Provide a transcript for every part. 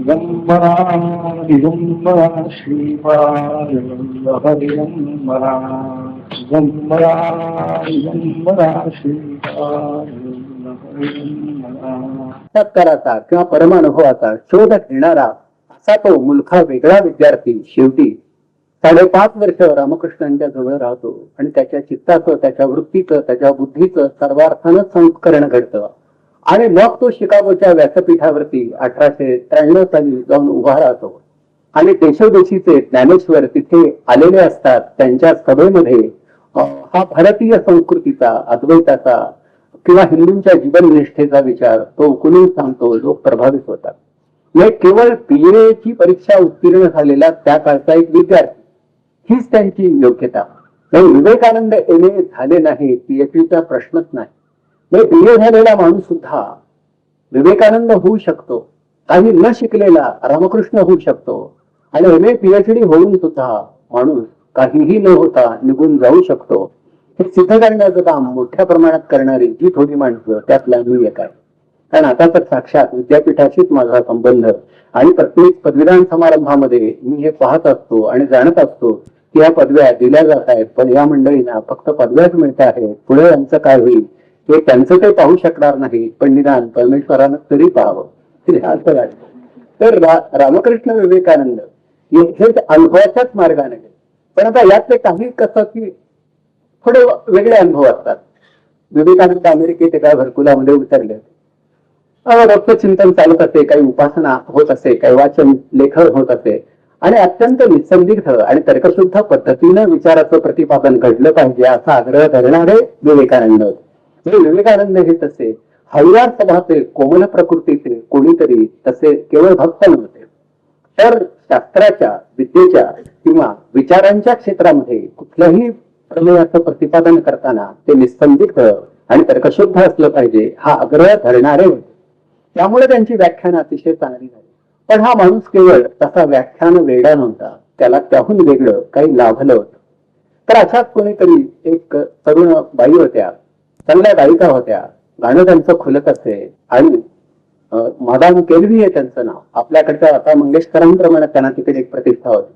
दिगंबरा दिगंबरा श्रीपाद दिगंबरा दिगंबरा दिगंबरा श्रीपाद दिगंबरा. साक्षात्काराचा किंवा परमानुभवाचा शोध घेणारा असा तो मुलखा वेगळा विद्यार्थी शेवटी 5.5 वर्ष रामकृष्णांच्या जवळ राहतो आणि त्याच्या चित्ताचं, त्याच्या वृत्तीचं, त्याच्या बुद्धीचं सर्वार्थानं संस्करण घडतं. आणि मग तो शिकागोच्या व्यासपीठावरती 1893 साली जाऊन उभा राहतो आणि देशोदेशीचे ज्ञानेश्वर तिथे आलेले असतात. त्यांच्या सभेमध्ये हा भारतीय संस्कृतीचा, अद्वैताचा किंवा हिंदूंच्या जीवननिष्ठेचा विचार तो उकलून सांगतो. लोक प्रभावित होतात. म्हणजे केवळ BA ची परीक्षा उत्तीर्ण झालेला त्या काळचा एक विद्यार्थी, हीच त्यांची योग्यता. विवेकानंद MA झाले नाही, PhDचा प्रश्नच नाही. BA झालेला माणूस सुद्धा विवेकानंद होऊ शकतो. काही न शिकलेला रामकृष्ण होऊ शकतो. आणि MA PhD होऊन सुद्धा माणूस काहीही न होता निघून जाऊ शकतो. हे सिद्ध करण्याचं काम मोठ्या प्रमाणात करणारी जी थोडी माणसं, त्यातला मी एक आहे. कारण आता तर साक्षात विद्यापीठाशीच माझा संबंध आणि प्रत्येक पदवीदान समारंभामध्ये मी हे पाहत असतो आणि जाणत असतो की या पदव्या दिल्या जात आहेत, पण या मंडळींना फक्त पदव्याच मिळत आहेत. पुढे यांचं काय होईल हे त्यांचं ते पाहू शकणार नाही, पण निदान परमेश्वरानं तरी पाहावं. तर रामकृष्ण विवेकानंद हे अनुभवाच्याच मार्गाने गेले. पण आता यातले काही कसं की थोडे वेगळे अनुभव असतात. विवेकानंद अमेरिकेत एका घरकुलामध्ये उतरले. रक्तचिंतन चालत असे, काही उपासना होत असे, काही वाचन लेखन होत असे आणि अत्यंत निसंदिग्ध आणि तर्कशुद्ध पद्धतीनं विचाराचं प्रतिपादन घडलं पाहिजे असा आग्रह धरणारे विवेकानंद. विवेकानंद हे तसे हळुवार स्वभावाचे, कोमल प्रकृतीचे कोणीतरी तसे केवळ भक्त नव्हते, तर शास्त्राच्या, विद्येच्या किंवा विचारांच्या क्षेत्रामध्ये कुठल्याही प्रमेयाचं प्रतिपादन करताना ते निसंदिग्ध आणि तर्कशुद्ध असलं पाहिजे हा आग्रह धरणारे होते. त्यामुळे त्यांची व्याख्यान अतिशय चांगली झाली. पण हा माणूस केवळ तसा व्याख्यान वेडा नव्हता, त्याला त्याहून वेगळं काही लाभलं होतं. तर अशाच कोणीतरी एक तरुण बाई होत्या, चांगल्या गायिका होत्या, गाणं त्यांचं खुलत असे आणि मदान केलवी आहे त्यांचं नाव. आपल्याकडच्या आता मंगेशकरांप्रमाणे त्यांना तिकडे एक प्रतिष्ठा होती.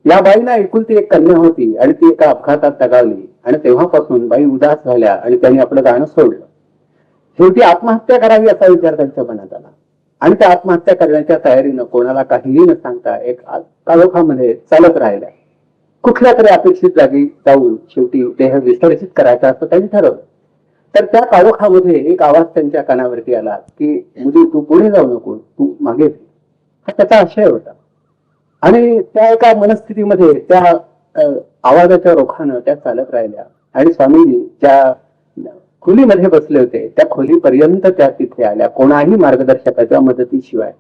या बाईना एकुलती एक कन्या होती आणि ती एका अपघातात दगावली आणि तेव्हापासून बाई उदास झाल्या आणि त्यांनी आपलं गाणं सोडलं. शेवटी आत्महत्या करावी असा विचार त्यांच्या मनात आला आणि त्या आत्महत्या करण्याच्या तयारीनं कोणाला काहीही न सांगता एक काळोखामध्ये चालत राहिल्या. कुठल्या तरी अपेक्षित जागी जाऊन शेवटी देह विसर्जित करायचा असं त्यांनी ठरवलं. तर त्या काळोखामध्ये एक आवाज त्यांच्या कानावरती आला की मुली तू पुढे जाऊ नको, तू मागे. हा त्याचा आशय होता. आणि त्या एका मनस्थितीमध्ये त्या आवाजाच्या रोखानं त्या चालत राहिल्या आणि स्वामीजी ज्या खोलीमध्ये बसले होते त्या खोलीपर्यंत त्या तिथे आल्या, कोणाही मार्गदर्शकाच्या मदतीशिवाय.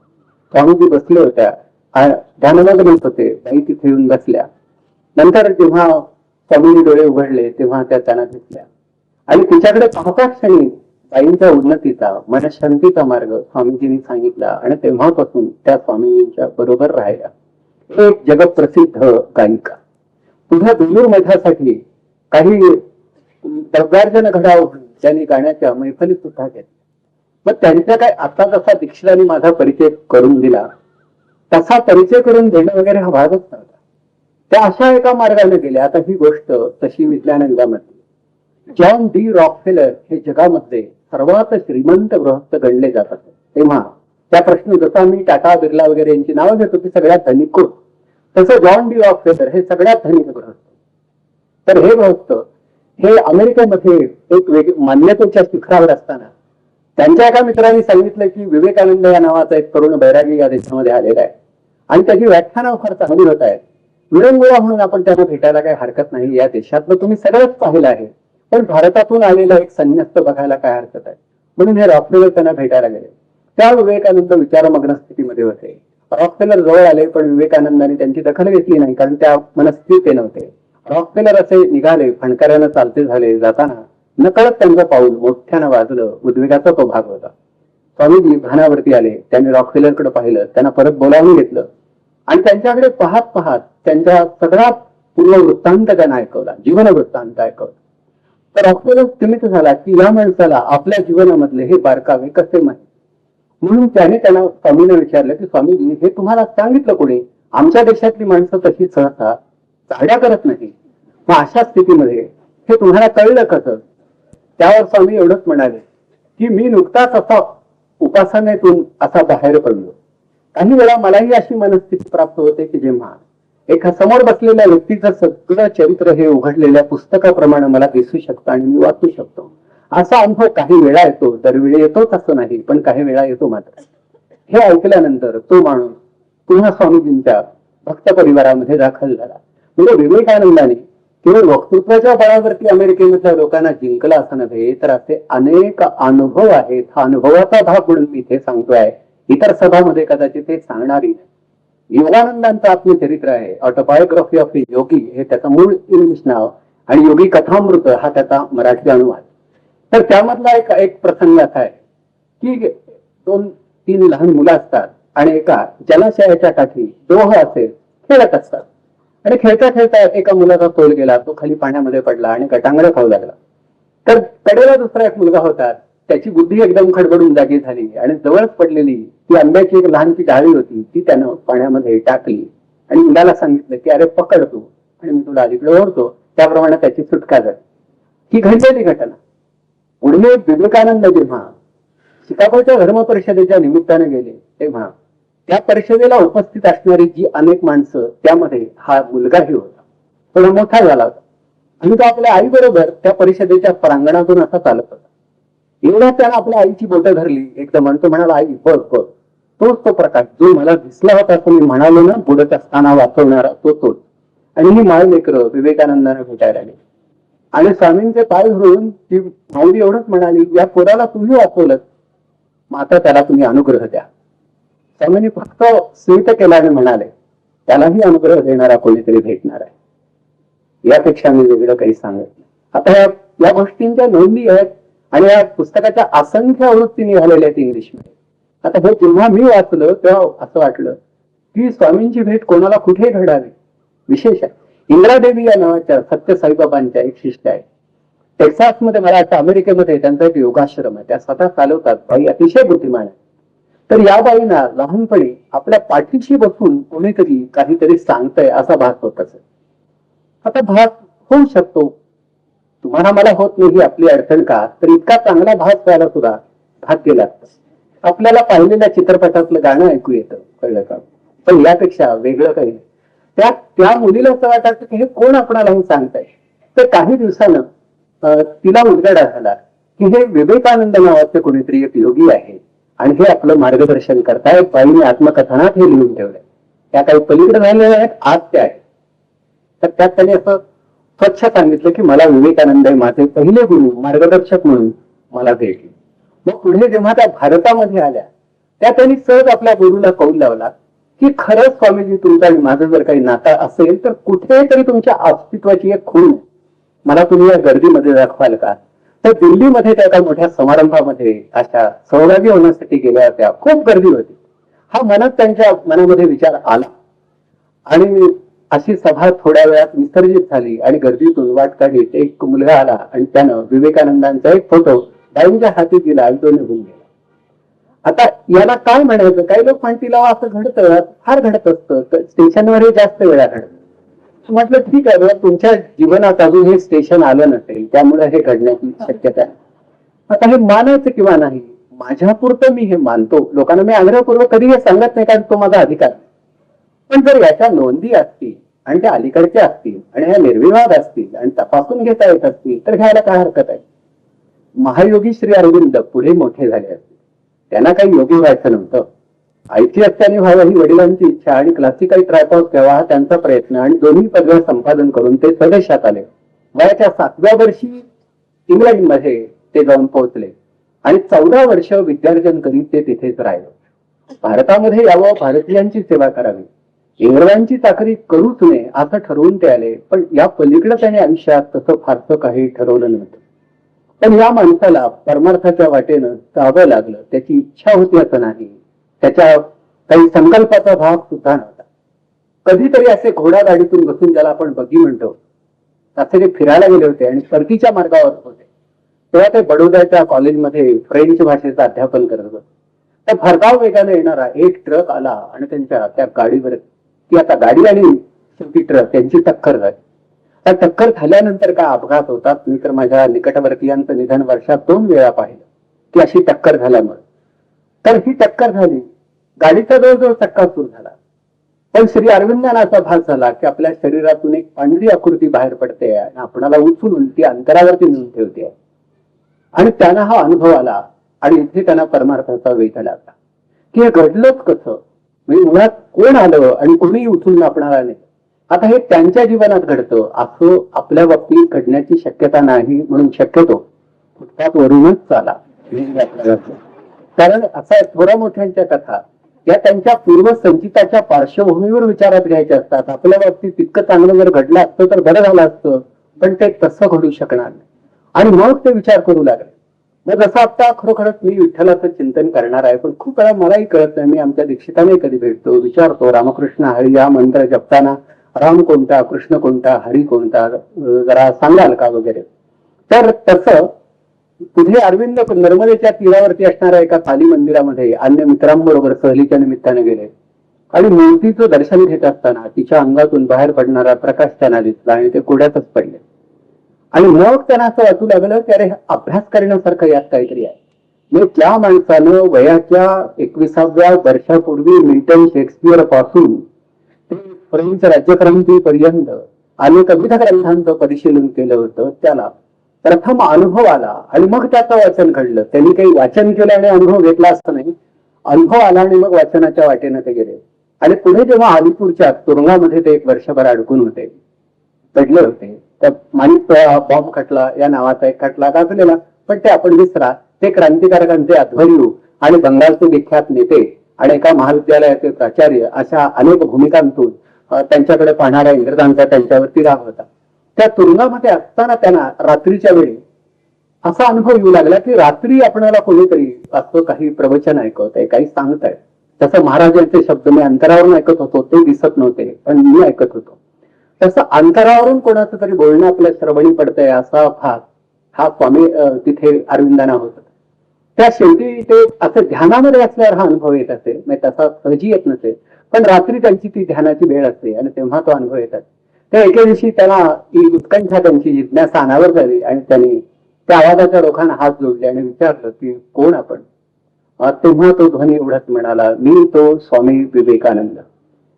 स्वामीजी बसले होत्या, ध्यानमग्न होते, बाई तिथे येऊन बसल्या. नंतर जेव्हा स्वामीजी डोळे उघडले तेव्हा त्या त्यांना दिसल्या आणि तिच्याकडे पाहता क्षणी बाईंच्या उन्नतीचा, मनशांतीचा मार्ग स्वामीजींनी सांगितला आणि तेव्हापासून त्या स्वामीजींच्या बरोबर राहिल्या. एक जगप्रसिद्ध गायिका. पुढे बेलूर मठासाठी काही द्रव्यार्जन घडावं त्यांनी गाण्याच्या मैफली सुद्धा घेतल्या. मग त्यांच्या काय आता जसा दीक्षितांनी माझा परिचय करून दिला तसा परिचय करून देणं वगैरे हा भागच नव्हता. त्या अशा एका मार्गाने गेल्या. आता ही गोष्ट तशी विज्ञानंदामध्ये जॉन डी रॉकफेलर हे जगामध्ये सर्वात श्रीमंत गृहस्थ गणले जातात. तेव्हा त्या प्रश्न जसा मी टाटा, बिर्ला वगैरे यांची नावं घेतो की सगळ्यात धनिक कोण, तसं जॉन डी रॉकफेलर हे सगळ्यात धनिक गृहस्थ. तर हे गृहस्थ हे अमेरिकेमध्ये एक मान्यतेच्या शिखरावर असताना त्यांच्या एका मित्रांनी सांगितलं की विवेकानंद या नावाचा एक तरुण बैरागी या देशामध्ये आलेला आहे आणि त्याची व्याख्यानं फार चांगली होत आहेत. विरंगुळा म्हणून आपण त्यांना भेटायला काही हरकत नाही. या देशातलं तुम्ही सगळंच पाहिलं आहे, पण भारतातून आलेला एक संन्यस्त बघायला काय हरकत आहे. म्हणून हे रॉकफेलर त्यांना भेटायला गेले. त्या विवेकानंद विचारमग्न स्थितीमध्ये होते. रॉकफेलर जवळ आले पण विवेकानंदांनी त्यांची दखल घेतली नाही, कारण त्या मनस्थितीत ते नव्हते. रॉकफेलर असे निघाले, फणकाऱ्यानं चालते झाले. जाताना नकळत त्यांचं पाऊल मोठ्यानं वाजलं. उद्वेगाचा तो भाग होता. स्वामीजी भानावरती आले. त्यांनी रॉकफेलरकडे पाहिलं, त्यांना परत बोलावून घेतलं आणि त्यांच्याकडे पाहत पाहत त्यांच्या सगळा पूर्ण वृत्तांत त्यांना ऐकवला, जीवन वृत्तांत ऐकवला. तर रॉकफेलर स्थिमित झाला की या माणसाला आपल्या जीवनामधले हे बारकावे कसे माहित. म्हणून त्याने त्यांना स्वामींना विचारलं की स्वामीजी, हे तुम्हाला सांगितलं कोणी? आमच्या देशातली माणसं तशी सहसा चाड्या करत नाही, मग अशा स्थितीमध्ये हे तुम्हाला कळलं कसं? त्यावर स्वामी एवढंच म्हणाले की मी नुकताच असा उपासनेतून असा बाहेर पडलो. काही वेळा मलाही अशी मनस्थिती प्राप्त होते की जेव्हा एका समोर बसलेल्या व्यक्तीचं सगळं चरित्र हे उघडलेल्या पुस्तकाप्रमाणे मला दिसू शकतं आणि मी वाचू शकतो. असा अनुभव काही वेळा येतो, दरवेळी येतोच असं नाही, पण काही वेळा येतो मात्र. हे ऐकल्यानंतर तो माणूस पुन्हा स्वामीजींच्या भक्त परिवारामध्ये दाखल झाला. म्हणजे विवेकानंदाने केवळ वक्तृत्वाच्या बळावरती अमेरिकेमधल्या लोकांना जिंकला असं नव्हे, तर असे अनेक अनुभव आहेत. हा अनुभवाचा भाग म्हणून मी इथे सांगतोय. इतर सभामध्ये कदाचित ते सांगणारी. योगानंदांचं आत्मचरित्र आहे, ऑटोबायोग्राफी ऑफ ए योगी, हे त्याचं मूळ इंग्लिश नाव, आणि योगी कथामृत हा त्याचा मराठी अनुवाद. तर त्यामधला एक प्रसंग असा आहे की 2-3 लहान मुलं असतात आणि एका जलाशयाच्या काठी दोह असे खेळत असतात. आणि खेळता खेळता एका मुलाचा तोल गेला, तो खाली पाण्यामध्ये पडला आणि गटांगळं खाऊ लागला. तर कडेला दुसरा एक मुलगा होता, त्याची बुद्धी एकदम खडबडून जागी झाली आणि जवळच पडलेली ती आंब्याची एक लहानशी डाळी होती, ती त्यानं पाण्यामध्ये टाकली आणि मुलाला सांगितलं की अरे पकड तू आणि मी तुला अलीकडे ओढतो. त्याप्रमाणे त्याची सुटका झाली. ही घडलेली घटना. पुढे विवेकानंद जेव्हा शिकागोच्या धर्म परिषदेच्या निमित्ताने गेले, तेव्हा त्या परिषदेला उपस्थित असणारी जी अनेक माणसं, त्यामध्ये हा मुलगाही होता. थोडा मोठा झाला होता आणि तो आपल्या आई बरोबर त्या परिषदेच्या प्रांगणातून असा चालत होता. एवढ्या त्यानं आपल्या आईची बोटं धरली एकदम, आणि तो म्हणाला, आई बघ बघ, तोच तो प्रकाश जो मला दिसला होता, तो मी म्हणालो ना बुडत असताना वाचवणारा, तोच. आणि ही माळ लेकरं विवेकानंदाने भेटायला आली आणि स्वामींचे पाय धरून ती माऊली एवढंच म्हणाली, या पोराला तुम्ही वाचवलं, मग आता त्याला तुम्ही अनुग्रह द्या. स्वामींनी फक्त स्मित केल्याने म्हणाले, त्यालाही अनुग्रह देणारा कोणीतरी भेटणार आहे. यापेक्षा मी वेगळं काही सांगत नाही. आता या गोष्टींच्या नोंदी आहेत आणि या पुस्तकाच्या असंख्य आवृत्ती निघालेल्या आहेत इंग्लिशमध्ये. आता हे जेव्हा मी वाचलं तेव्हा असं वाटलं की स्वामींची भेट कोणाला कुठे घडावी. विशेष आहे. इंद्रादेवी या नावाच्या सत्य साईबाबांच्या एक शिष्य आहे. टेक्सासमध्ये, मला वाटतं अमेरिकेमध्ये त्यांचा एक योगाश्रम आहे. त्या स्वतः चालवतात. बाई अतिशय बुद्धिमान आहे. तर या बाईंना लहानपणी आपल्या पाठीशी बसून कोणीतरी काहीतरी सांगतंय असा भास होत असेल. आता भास होऊ शकतो, तुम्हाला मला होत नाही आपली अडचण का, तर इतका चांगला भास व्हायला सुद्धा भाग्य लागतं. आपल्याला पाहिलेल्या चित्रपटातलं गाणं ऐकू येतं, कळलं का, पण यापेक्षा वेगळं काही नाही. त्या मुलीला असं वाटायचं की हे कोण आपणाला हे सांगताय. तर काही दिवसानं तिला उलगडा झाला की हे विवेकानंद नावाचे कोणीतरी एक योगी आहे आणि हे आपलं मार्गदर्शन करतायत. बाईने आत्मकथनात हे लिहून ठेवलंय. त्या काही पलीकडे राहिलेल्या आहेत, आज त्या आहेत. तर त्यात त्यांनी असं स्वच्छ सांगितलं की मला विवेकानंद माझे पहिले गुरु, मार्गदर्शक म्हणून मला भेटले. मग पुढे जेव्हा त्या भारतामध्ये आल्या, त्या त्यांनी सहज आपल्या गुरुला कौल लावला की खरंच स्वामीजी, तुमचं आणि माझं जर काही नातं असेल तर कुठेतरी तुमच्या अस्तित्वाची एक खूण मला तुम्ही या गर्दीमध्ये दाखवाल का. तर दिल्लीमध्ये त्या एका मोठ्या समारंभामध्ये अशा सहभागी होण्यासाठी गेल्या होत्या. खूप गर्दी होती. हा मनात त्यांच्या मनामध्ये विचार आला आणि अशी सभा थोड्या वेळात विसर्जित झाली आणि गर्दीतून वाट काढीत एक मुलगा आला आणि त्यानं विवेकानंदांचा एक फोटो बाईंच्या हाती दिला आणि तो निघून गेला. आता याला काय म्हणायचं, काही लोक म्हणतील असं घडतं, फार घडत असतं, स्टेशनवरही जास्त वेळा घडतं. म्हटलं ठीक आहे, तुमच्या जीवनात अजून हे स्टेशन आलं नसेल, त्यामुळे हे घडण्याची शक्यता आहे. आता हे मानायचं किंवा नाही, माझ्यापुरतं मी हे मानतो. लोकांना मी आग्रहपूर्वक कधी हे सांगत नाही, कारण तो माझा अधिकार. पण जर याच्या नोंदी असतील आणि त्या अलीकडच्या असतील आणि ह्या निर्विवाद असतील आणि तपासून घेता येत असतील तर घ्यायला काय हरकत आहे. महायोगी श्री अरविंद पुढे मोठे झाले असतील. त्यांना काही योगी व्हायचं नव्हतं. आयसीएसने व्हावं ही वडिलांची इच्छा आणि क्लासिकल ट्रायपॉस घ्यावा हा त्यांचा प्रयत्न, आणि दोन्ही पदव्या संपादन करून ते स्वदेशात आले. वयाच्या 7व्या वर्षी इंग्लंडमध्ये ते जाऊन पोहोचले आणि 14 वर्ष विद्यार्जन करीत ते तिथेच राहिले. भारतामध्ये यावं, भारतीयांची सेवा करावी, इंग्रजांची चाकरी करूच नये असं ठरवून ते आले. पण या पलीकडे त्याने आयुष्यात तसं फारसं काही ठरवलं नव्हतं. पण या माणसाला परमार्थाच्या वाटेनं जावं लागलं. त्याची इच्छा होती असं नाही, त्याच्या काही संकल्पाचा भाग सुद्धा नव्हता. कधीतरी असे घोडागाडीतून बसून, ज्याला आपण बगी म्हणतो, असे ते फिरायला गेले होते आणि परतीच्या मार्गावर होते. तेव्हा ते बडोद्याच्या कॉलेजमध्ये फ्रेंच भाषेचं अध्यापन करत होते. त्या भरधाव वेगाने येणारा एक ट्रक आला आणि त्यांच्या त्या गाडीवर, ती आता गाडी आणि शेवटी ट्रक त्यांची टक्कर झाली. त्या टक्कर झाल्यानंतर काय अपघात होतात, मी तर माझ्या निकटवर्तीयांचं निधन वर्षात 2 वेळा पाहिलं की अशी टक्कर झाल्यामुळे. तर ही टक्कर झाली, गाडीचा जवळजवळ चक्का सूर झाला. पण श्री अरविंदांना असा भास झाला की आपल्या शरीरातून एक पांढरी आकृती बाहेर पडते आणि आपणाला उचलून ती अंतरावरती नेऊन ठेवते. आणि त्यांना हा अनुभव आला आणि इथे त्यांना परमार्थाचा वेध लागला की हे घडलंच कसं, म्हणजे मुळात कोण आलं आणि कोणीही उचलून आपणाला नाही. आता हे त्यांच्या जीवनात घडतं, असं आपल्या बाबतीत घडण्याची शक्यता नाही, म्हणून शक्यतो फुटपाथ वरूनच चाला. कारण असा थोड्या मोठ्यांच्या कथा या त्यांच्या पूर्वसंचिताच्या पार्श्वभूमीवर विचारात घ्यायच्या असतात. आपल्या बाबतीत तितकं चांगलं जर घडलं असतं तर बरं झालं असतं, पण ते तसं घडू शकणार नाही. आणि मग ते विचार करू लागले. मग जसं आता खरोखरच मी विठ्ठलाचं चिंतन करणार आहे, पण खूप वेळा मलाही कळत नाही. मी आमच्या दीक्षिताने कधी भेटतो, विचारतो रामकृष्ण हरी हा मंत्र जपताना राम कोणता, कृष्ण कोणता, हरी कोणता, जरा सांगाल का वगैरे. तर तसं पुढे अरविंद नर्मदेच्या तीरावरती असणाऱ्या एका काली मंदिरामध्ये अन्य मित्रांबरोबर सहलीच्या निमित्ताने गेले आणि मूर्तीचं दर्शन घेत असताना तिच्या अंगातून बाहेर पडणारा प्रकाश त्यांना दिसला आणि ते कोड्यातच पडले. आणि मग त्यांना असं वाटू लागलं की अरे अभ्यास करण्यासारखं यात काहीतरी आहे. म्हणजे त्या माणसानं वयाच्या 21व्या वर्षापूर्वी मिल्टन शेक्सपियर पासून ते फ्रेंच राज्यक्रांतीपर्यंत अनेक विविध ग्रंथांचं परिशीलन केलं होतं. त्याला प्रथम अनुभव आला आणि मग त्याचं वाचन घडलं. त्यांनी काही वाचन केलं आणि अनुभव घेतला असं नाही, अनुभव आला आणि मग वाचनाच्या वाटेनं ते गेले. आणि पुढे जेव्हा अलिपूरच्या तुरुंगामध्ये ते 1 वर्षभर अडकून होते, पडले होते, त्या माणिक बॉम्ब खटला या नावाचा एक खटला गाजलेला, पण ते आपण विसरा. ते क्रांतिकारकांचे अध्वर्यू आणि बंगालचे विख्यात नेते आणि एका महाविद्यालयाचे प्राचार्य अशा अनेक भूमिकांतून त्यांच्याकडे पाहणाऱ्या इंग्रजांचा त्यांच्यावरती राग होता. त्या तुरुंगामध्ये असताना त्यांना रात्रीच्या वेळी असा अनुभव येऊ लागला की रात्री आपल्याला कोणीतरी असं काही प्रवचन ऐकत आहे, काही सांगताय. तसं महाराजांचे शब्द मी अंतरावरून ऐकत होतो, ते दिसत नव्हते पण मी ऐकत होतो. तसं अंतरावरून कोणाचं तरी बोलणं आपल्या श्रवणी पडतंय असा भाग हा स्वामी तिथे अरविंदांना होता. त्या शेवटी ते असं ध्यानामध्ये असल्यावर हा अनुभव येत असेल, म्हणजे तसा सहजी येत नसेल, पण रात्री त्यांची ती ध्यानाची वेळ असते आणि तेव्हा तो अनुभव येतात. त्या एके दिवशी त्याला ही उत्कंठा, त्यांची जिज्ञासा अनावर झाली आणि त्यांनी त्या आवाजाच्या लोकांना हात जोडले आणि विचारलं की कोण आपण. तेव्हा तो ध्वनी एवढाच म्हणाला, मी तो स्वामी विवेकानंद.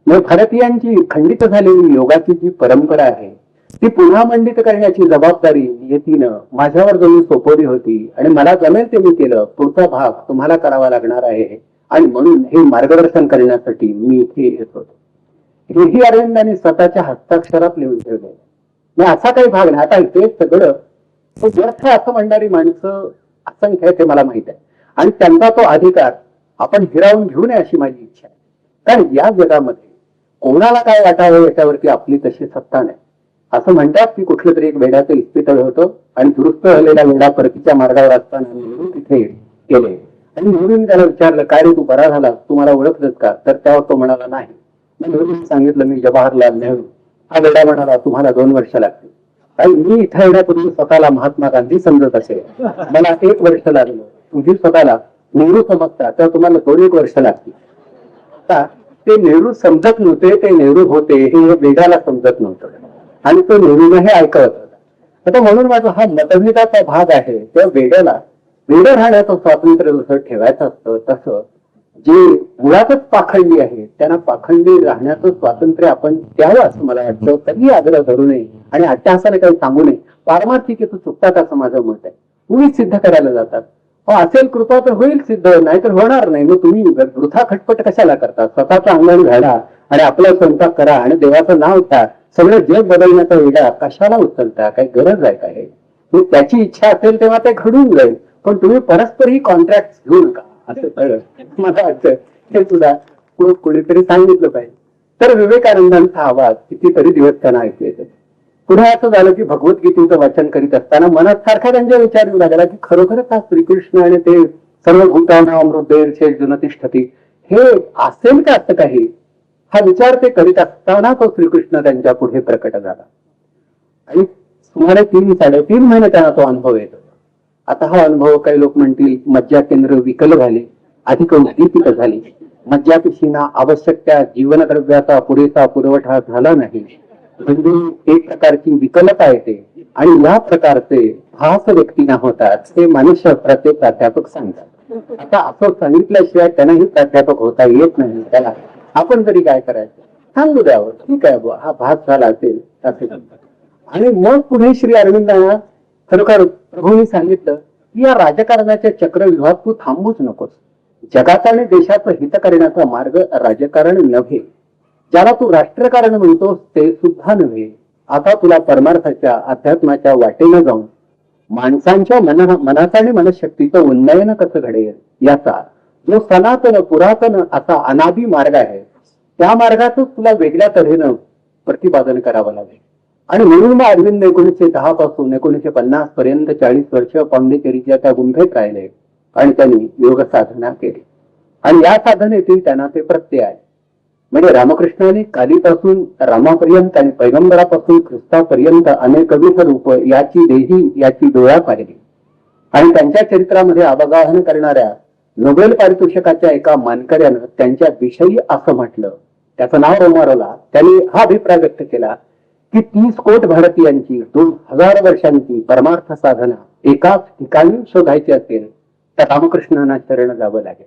मग भारतीयांची खंडित झालेली योगाची जी परंपरा आहे ती पुन्हा मंडित करण्याची जबाबदारी नियतीनं माझ्यावर जणू सोपवली होती आणि मला जमेल ते मी केलं. पुढचा भाग तुम्हाला करावा लागणार आहे आणि म्हणून हे मार्गदर्शन करण्यासाठी मी इथे येत होतो. हेही अरविंदांनी स्वतःच्या हस्ताक्षरात लिहून ठेवले. मग असा काही भाग नाही. आता इथे सगळं व्यर्थ असं म्हणणारी माणसं असंख्य आहे, ते मला माहित आहे, आणि त्यांचा तो अधिकार आपण हिरावून घेऊ नये अशी माझी इच्छा आहे. कारण या जगामध्ये कोणाला काय वाटावं याच्यावरती आपली तशी सत्ता नाही. असं म्हणतात की कुठलं तरी एक वेड्याचं इस्पितळ होतं आणि दुरुस्त झालेल्या वेडा परतीच्या मार्गावर असताना नेहरू तिथे गेले आणि नेहरूने त्याला विचारलं, काय रे तू बरा झाला, तू मला ओळखलंस का? तर तेव्हा तो म्हणाला नाही. नेहरूने सांगितलं, मी जवाहरलाल नेहरू. हा वेडा म्हणाला, तुम्हाला 2 वर्ष लागतील. आणि मी इथं येण्यापूर्वी स्वतःला महात्मा गांधी समजत असेल, मला 1 वर्ष लागलं. तुम्ही स्वतःला नेहरू समजता तर तुम्हाला 2-1 वर्ष लागतील. आता ते नेहरू समजत नव्हते, ते नेहरू होते हे वेदाला समजत नव्हतं आणि तो नेहरूने हे ऐकत होता. आता म्हणून माझा हा मतभेदाचा भाग आहे. त्या वेड्याला वेड राहण्याचं स्वातंत्र्य जसं ठेवायचं असतं तसं जे मुळातच पाखंडी आहे त्यांना पाखंडी राहण्याचं स्वातंत्र्य आपण द्यावं असं मला वाटतं. तरी आग्रह धरू नये आणि अट्टहासाने काही सांगू नये. पारमार्थिकेतून चुकतात असं माझं मत आहे. उगीच सिद्ध करायला जातात. असेल कृपा तर होईल सिद्ध, नाहीतर होणार नाही. मग तुम्ही वृथा खटपट कशाला करता? स्वतःचा अंगण घाला आणि आपला स्वयंपाक करा आणि देवाचं नाव घ्या. सगळं जग बदलण्याचा वेळा कशाला उचलता? काही गरज आहे का? हे त्याची इच्छा असेल तेव्हा ते घडून जाईल, पण तुम्ही परस्पर ही कॉन्ट्रॅक्ट घेऊ नका असं कळलं मला वाटतं. हे सुद्धा कोणीतरी सांगितलं पाहिजे. तर विवेकानंदांचा आवाज कितीतरी दिवस त्यांना ऐकू येतो. पुढे असं झालं की भगवद्गीतेचं वाचन करीत असताना मनात सारखा त्यांच्या विचार येऊ लागला की खरोखरच हा श्रीकृष्ण आणि ते सर्व भूताना अमृतेर शेष जनतिष्ठती हे असेल का असं काही, हा विचार ते करीत असताना तो श्रीकृष्ण त्यांच्या पुढे प्रकट झाला. आणि सुमारे 3-3.5 महिने त्यांना तो अनुभव येतो. आता हा अनुभव काही लोक म्हणतील मज्जा केंद्र विकल झाले, अधिक उद्दीपित झाली. मज्जापिशींना आवश्यक त्या जीवनद्रव्याचा पुरेसा पुरवठा झाला नाही. म्हणजे एक प्रकारची विकलता येते आणि या प्रकारचे भास व्यक्तींना होतात ते मानसशास्त्राचे प्राध्यापक सांगतात. आता असं सांगितल्याशिवाय त्यांनाही प्राध्यापक होता येत नाही. त्याला आपण तरी काय करायचं, सांगू द्यावं, ठीक आहे बुवा, हा भास झाला असेल असे. आणि मग पुढे श्री अरविंदांना खरोखर प्रभूंनी सांगितलं की या राजकारणाच्या चक्रव्यूहात तू थांबूच नकोस. जगाचा आणि देशाचं हित करण्याचा मार्ग राजकारण नव्हे. ज्याला तू राष्ट्रकारण म्हणतोस ते सुद्धा नव्हे. आता तुला परमार्थाच्या अध्यात्माच्या वाटेनं जाऊन माणसांच्या मनाचा आणि मनशक्तीचं उन्नयन कसं घडेल याचा जो सनातन पुरातन असा अनादी मार्ग आहे त्या मार्गातच तुला वेगळ्या तऱ्हेनं प्रतिपादन करावं लागेल. आणि म्हणून मग अरविंद 1910 पासून 1950 पर्यंत 40 वर्ष पॉंडिचेरीच्या त्या गुंफेत राहिले आणि त्यांनी योग साधना केली. आणि या साधनेतील त्यांना ते प्रत्यय आहे. म्हणजे रामकृष्णाने कालीपासून रामापर्यंत आणि पैगंबरापासून ख्रिस्तापर्यंत अनेक विध रूप याची देही याची डोळा पाहिली. आणि त्यांच्या चरित्रामध्ये अवगाहन करणाऱ्या नोबेल पारितोषिकाच्या एका मानकऱ्यानं त्यांच्या विषयी असं म्हटलं, त्याचं नाव रोमारोला. त्यांनी हा अभिप्राय व्यक्त केला की 30 कोट भारतीयांची 2000 वर्षांची परमार्थ साधना एकाच ठिकाणी शोधायची असेल तर रामकृष्णांना शरण जावं लागेल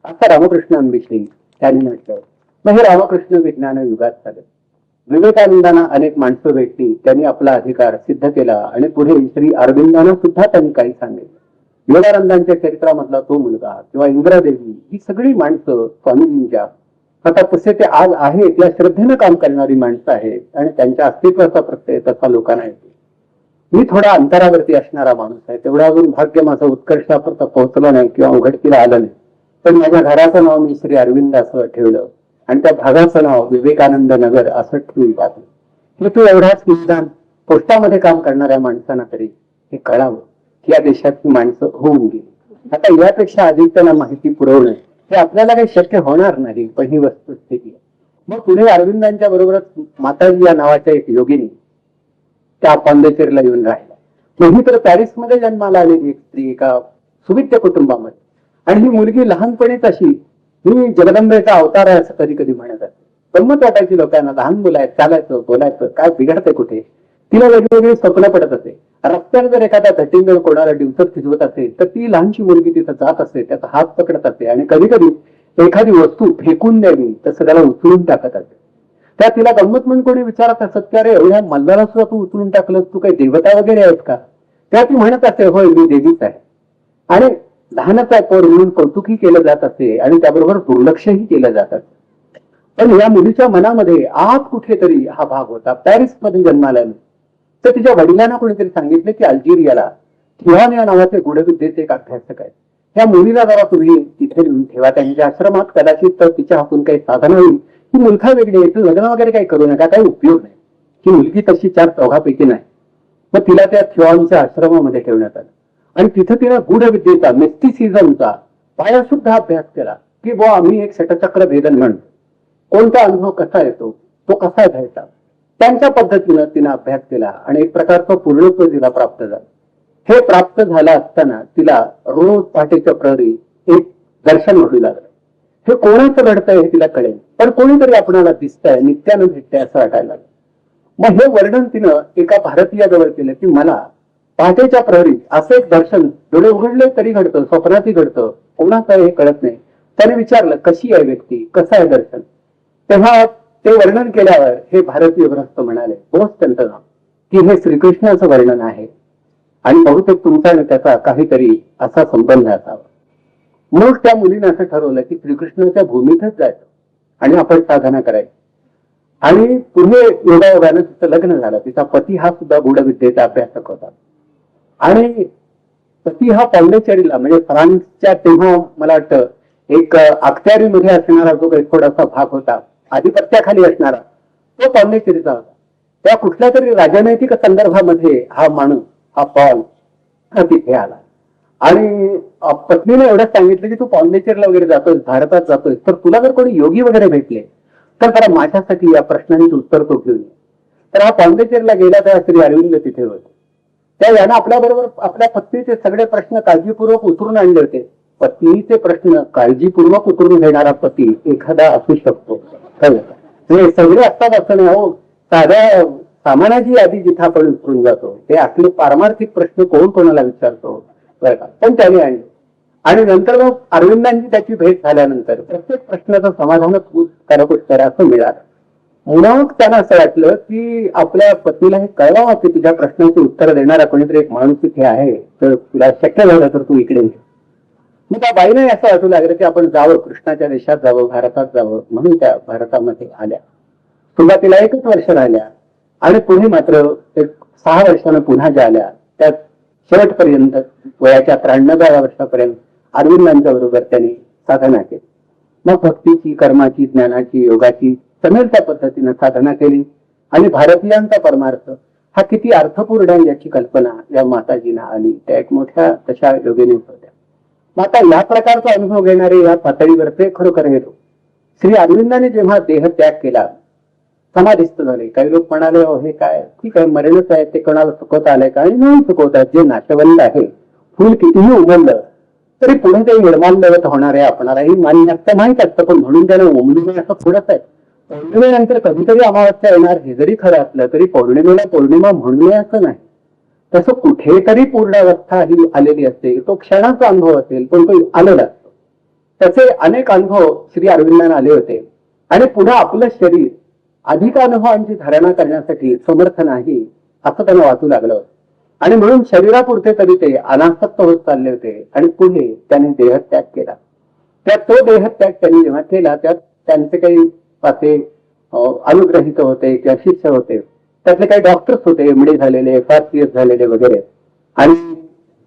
असं रामकृष्णांविषयी त्यांनी म्हटलं. मग हे रामकृष्ण विज्ञान युगात झालं. विवेकानंदांना अनेक माणसं भेटली, त्यांनी आपला अधिकार सिद्ध केला आणि पुढे श्री अरविंदांना सुद्धा त्यांनी काही सांगितलं. विवेकानंदांच्या चरित्रामधला तो मुलगा किंवा इंदिरादेवी ही सगळी माणसं स्वामीजींच्या आता तसे ते आज आहेत या श्रद्धेनं काम करणारी माणसं आहेत आणि त्यांच्या अस्तित्वाचा प्रत्यय तसा लोकांना येतो. मी थोडा अंतरावरती असणारा माणूस आहे, तेवढा अजून भाग्य माझं उत्कर्षापर्यंत पोहोचलं नाही किंवा उघडकीला आलं नाही. पण माझ्या घराचं नाव मी श्री अरविंद असं ठेवलं आणि त्या भागाचं नाव विवेकानंद नगर असं ठेवून पाहतो. मग तू एवढाच निदान पोस्टामध्ये काम करणाऱ्या माणसांना तरी हे कळावं की या देशातली माणसं होऊन गेली. आता यापेक्षा अधिक त्यांना माहिती पुरवणं हे आपल्याला काही शक्य होणार नाही, पण ही वस्तुस्थिती आहे. मग पुढे अरविंदांच्या बरोबरच माताजी या नावाच्या एक योगिनी त्या पॉंडिचेरीला येऊन राहिल्या. मग ही तर पॅरिसमध्ये जन्माला आलेली एक स्त्री एका सुविद्य कुटुंबामध्ये. आणि ही मुलगी लहानपणीच अशी ही जगदंबेचा अवतार आहे असं कधी कधी म्हणत असते. गंमत वाटायची लोकांना, लहान मुलं आहेत, चालायचं बोलायचं काय बिघडतंय कुठे. तिला वेगवेगळी स्वप्न पडत असे. रस्त्यावर जर एखादा धटिंगळ कोणाला डिवचत फिजवत असेल तर ती लहानशी मुलगी तिथं जात असे, त्याचा हात पकडत असे आणि कधी कधी एखादी वस्तू फेकून द्यावी तसं त्याला उचलून टाकत असे. त्या तिला गंमत म्हणून कोणी विचारत असत की अरे एवढ्या मल्लाला सुद्धा तू उचलून टाकलंस, तू काही देवता वगैरे आहेत का. त्या ती म्हणत असे होय मी देवीच आहे. आणि लहानच आहे पोर म्हणून कौतुकही केलं जात असे आणि त्याबरोबर दुर्लक्षही केलं जात असे. पण या मुलीच्या मनामध्ये आत कुठेतरी हा भाग होता. पॅरिसमध्ये जन्माला आली तर तिच्या वडिलांना कोणीतरी सांगितलं की अल्जेरियाला थिवान या नावाचे गूढविद्येचे एक अभ्यासक आहेत, ह्या मुलीला जरा तुम्ही तिथे नेऊन ठेवा त्यांच्या आश्रमात, कदाचित तर तिच्या हातून काही साधन होईल. ही मुलगा वेगळी आहे, लग्न वगैरे काही करू नका, काही उपयोग नाही. ही मुलगी तशी 4 चौघापैकी नाही. मग तिला त्या थिवानच्या आश्रमामध्ये ठेवण्यात आलं आणि तिथं तिला गूढविद्येचा मिस्टिसिझमचा पाया सुद्धा अभ्यास केला की बुवा आम्ही एक षटचक्र भेदन म्हणतो, कोणता अनुभव कसा येतो तो कसा घ्यायचा, त्यांच्या पद्धतीनं तिनं अभ्यास केला आणि एक प्रकारचं पूर्णत्व तिला प्राप्त झालं. हे प्राप्त झालं असताना तिला रोज पहाटेच्या प्रहरी एक दर्शन घडू लागलं. हे कोणाचं घडतंय हे तिला कळेल, पण कोणीतरी आपणाला दिसतंय, नित्यानं भेटतंय असं वाटायला लागलं. मग हे वर्णन तिनं एका भारतीयाजवळ केलं की मला पहाटेच्या प्रहरी असं एक दर्शन डोळे उघडले तरी घडतं, स्वप्नातही घडतं, कोणाचं आहे हे कळत नाही. त्याने विचारलं कशी आहे व्यक्ती, कसं आहे दर्शन. तेव्हा ते वर्णन केल्यावर हे भारतीय ग्रस्त म्हणाले बोस की हे श्रीकृष्णाचं वर्णन आहे आणि बहुतेक तुमचा आणि त्याचा काहीतरी असा संबंध असावा. मग त्या मुलीने असं ठरवलं की श्रीकृष्णाच्या भूमीतच जायचं आणि आपण साधना करायची. आणि पुढे योगायोगानं तिचं लग्न झालं. तिचा पती हा सुद्धा गूढविद्येचा अभ्यासक होता आणि पती हा पॉंडिचेरीला म्हणजे फ्रान्सच्या तेव्हा मला वाटतं एक अखत्यारीमध्ये असणारा जो काही थोडासा भाग होता, आधिपत्याखाली असणारा, तो पॉंडिचेरीचा होता. त्या कुठल्या तरी राजनैतिक संदर्भामध्ये हा माणूस हा पॉल हा तिथे आला आणि पत्नीने एवढंच सांगितलं की तू पॉंडिचेरीला वगैरे जातोय, भारतात जातोय, तर तुला जर कोणी योगी वगैरे भेटले तर जरा माझ्यासाठी या प्रश्नांची उत्तर तो घेऊन ये. तर हा पॉंडिचेरीला गेला तेव्हा श्री अरविंद तिथे होते. त्या यानं आपल्या बरोबर आपल्या पत्नीचे सगळे प्रश्न काळजीपूर्वक उतरून आणले होते पत्नीचे प्रश्न काळजीपूर्वक उतरून घेणारा पती एखादा असू शकतो. कळलं का? म्हणजे सगळे असतात असं नाही हो. साध्या सामानाची यादी जिथं आपण उतरून जातो ते आपले पारमार्थिक प्रश्न कोण कोणाला विचारतो, बरं का, पण त्याने आणले. आणि नंतर मग अरविंदांची त्याची भेट झाल्यानंतर प्रत्येक प्रश्नाचं समाधानच उत्तर असं मिळालं. मग त्यांना असं वाटलं की आपल्या पत्नीला हे कळवावं की तुझ्या प्रश्नाचे उत्तर देणारा कोणीतरी एक माणूस इथे आहे, तर तुला शक्य झालं तर तू इकडे ये. मग त्या बाईने असं वाटू लागलं की आपण जावं, कृष्णाच्या देशात जावं, भारतात जावं, म्हणून त्या भारतामध्ये आल्या. सुरुवातीला 1च वर्ष राहिल्या आणि पुढे मात्र एक 6 वर्षानं पुन्हा ज्या आल्या त्यात शेवटपर्यंत वयाच्या 93व्या वर्षापर्यंत अरविंदांच्या बरोबर त्यांनी साधना केली. मग भक्तीची, कर्माची, ज्ञानाची, योगाची समेल त्या पद्धतीनं साधना केली आणि भारतीयांचा परमार्थ हा किती अर्थपूर्ण आहे याची कल्पना या माताजींना आली. त्या एक मोठ्या तशा योगिनी होत्या. मग आता या प्रकारचा अनुभव घेणारे या पातळीवर ते खरोखर येतो. श्री अरविंदाने जेव्हा देह त्याग केला, समाधिस्थ झाले. काही लोक म्हणाले, हो हे काय, ठीक आहे, मरणच आहे, ते कोणाला चुकवता आलंय का? नाही चुकवतात. जे नाशवंत आहे, फुल कितीही उमललं तरी पुढे ते निर्माल्यवत होणार आहे आपणाला ही मान्य असतं, माहीत असतं, पण म्हणून त्याला उमलू असं थोडंच आहे. पौर्णिमेनंतर कधीतरी अमावस्या येणार हे जरी खरं असलं तरी पौर्णिमेला पौर्णिमा म्हणू नये असं नाही. तसं कुठेतरी पूर्णावस्था ही आलेली असते. तो क्षणाचा अनुभव असेल पण तो आलेला असतो. त्याचे अनेक अनुभव श्री अरविंदांना आले होते आणि पुढे आपलं शरीर अधिक अनुभवांची धारणा करण्यासाठी समर्थ नाही असं त्यांना वाटू लागलं आणि म्हणून शरीरापुरते तरी ते अनासक्त होत चालले होते आणि पुढे त्यांनी देहत्याग केला. त्यात तो देहत्याग त्यांनी जेव्हा केला त्यात त्यांचे काही पाचे अनुग्रहित होते किंवा शिष्य होते. त्यातले काही डॉक्टर्स होते, एमडी झालेले, FRCS झालेले वगैरे, आणि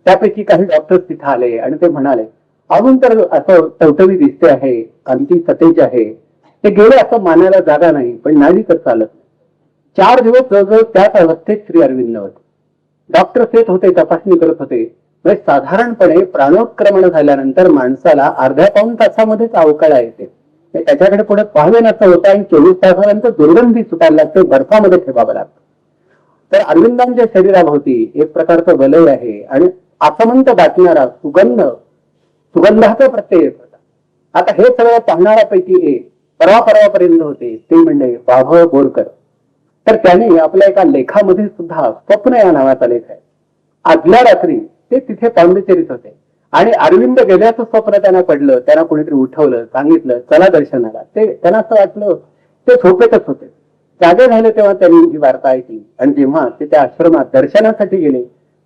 त्यापैकी काही डॉक्टर्स तिथे आले आणि ते म्हणाले, अजून तर असं टवटवी दिसते आहे, कांती सतेज आहे, ते गेले असं मानायला जागा नाही, पण नाही तर चालत. 4 दिवस जवळजवळ त्याच अवस्थेत श्री अरविंद होते. डॉक्टर्स येत होते, तपासणी करत होते. म्हणजे साधारणपणे प्राणोत्क्रमण झाल्यानंतर माणसाला अर्ध्या पाऊण तासामध्येच अवकाळा येते. त्याच्याकडे पुढे पाहावे नसं होतं आणि 24 तासानंतर दुर्गंधी सुटायला लागते, बर्फामध्ये ठेवावं लागतं. तर अरविंदांच्या शरीराभोवती एक प्रकारचं वलय आहे आणि आसमंत दाटणारा सुगंधाचा प्रत्यय येत होता. आता हे सगळं पाहणाऱ्यापैकी एक परवापर्यंत होते, ते म्हणजे बाभळ बोरकर. तर त्यांनी आपल्या एका लेखामध्ये सुद्धा स्वप्न या नावाचा लेख आहे. आदल्या रात्री ते तिथे पांडिचेरीत होते आणि अरविंद गेल्याचं स्वप्न त्यांना पडलं. त्यांना कोणीतरी उठवलं, सांगितलं चला दर्शनाला. ते त्यांना असं वाटलं ते झोपेतच होते. जागे झाले तेव्हा त्यांनी ही वार्ता ऐकली आणि जेव्हा ते त्या आश्रमात दर्शनासाठी गेले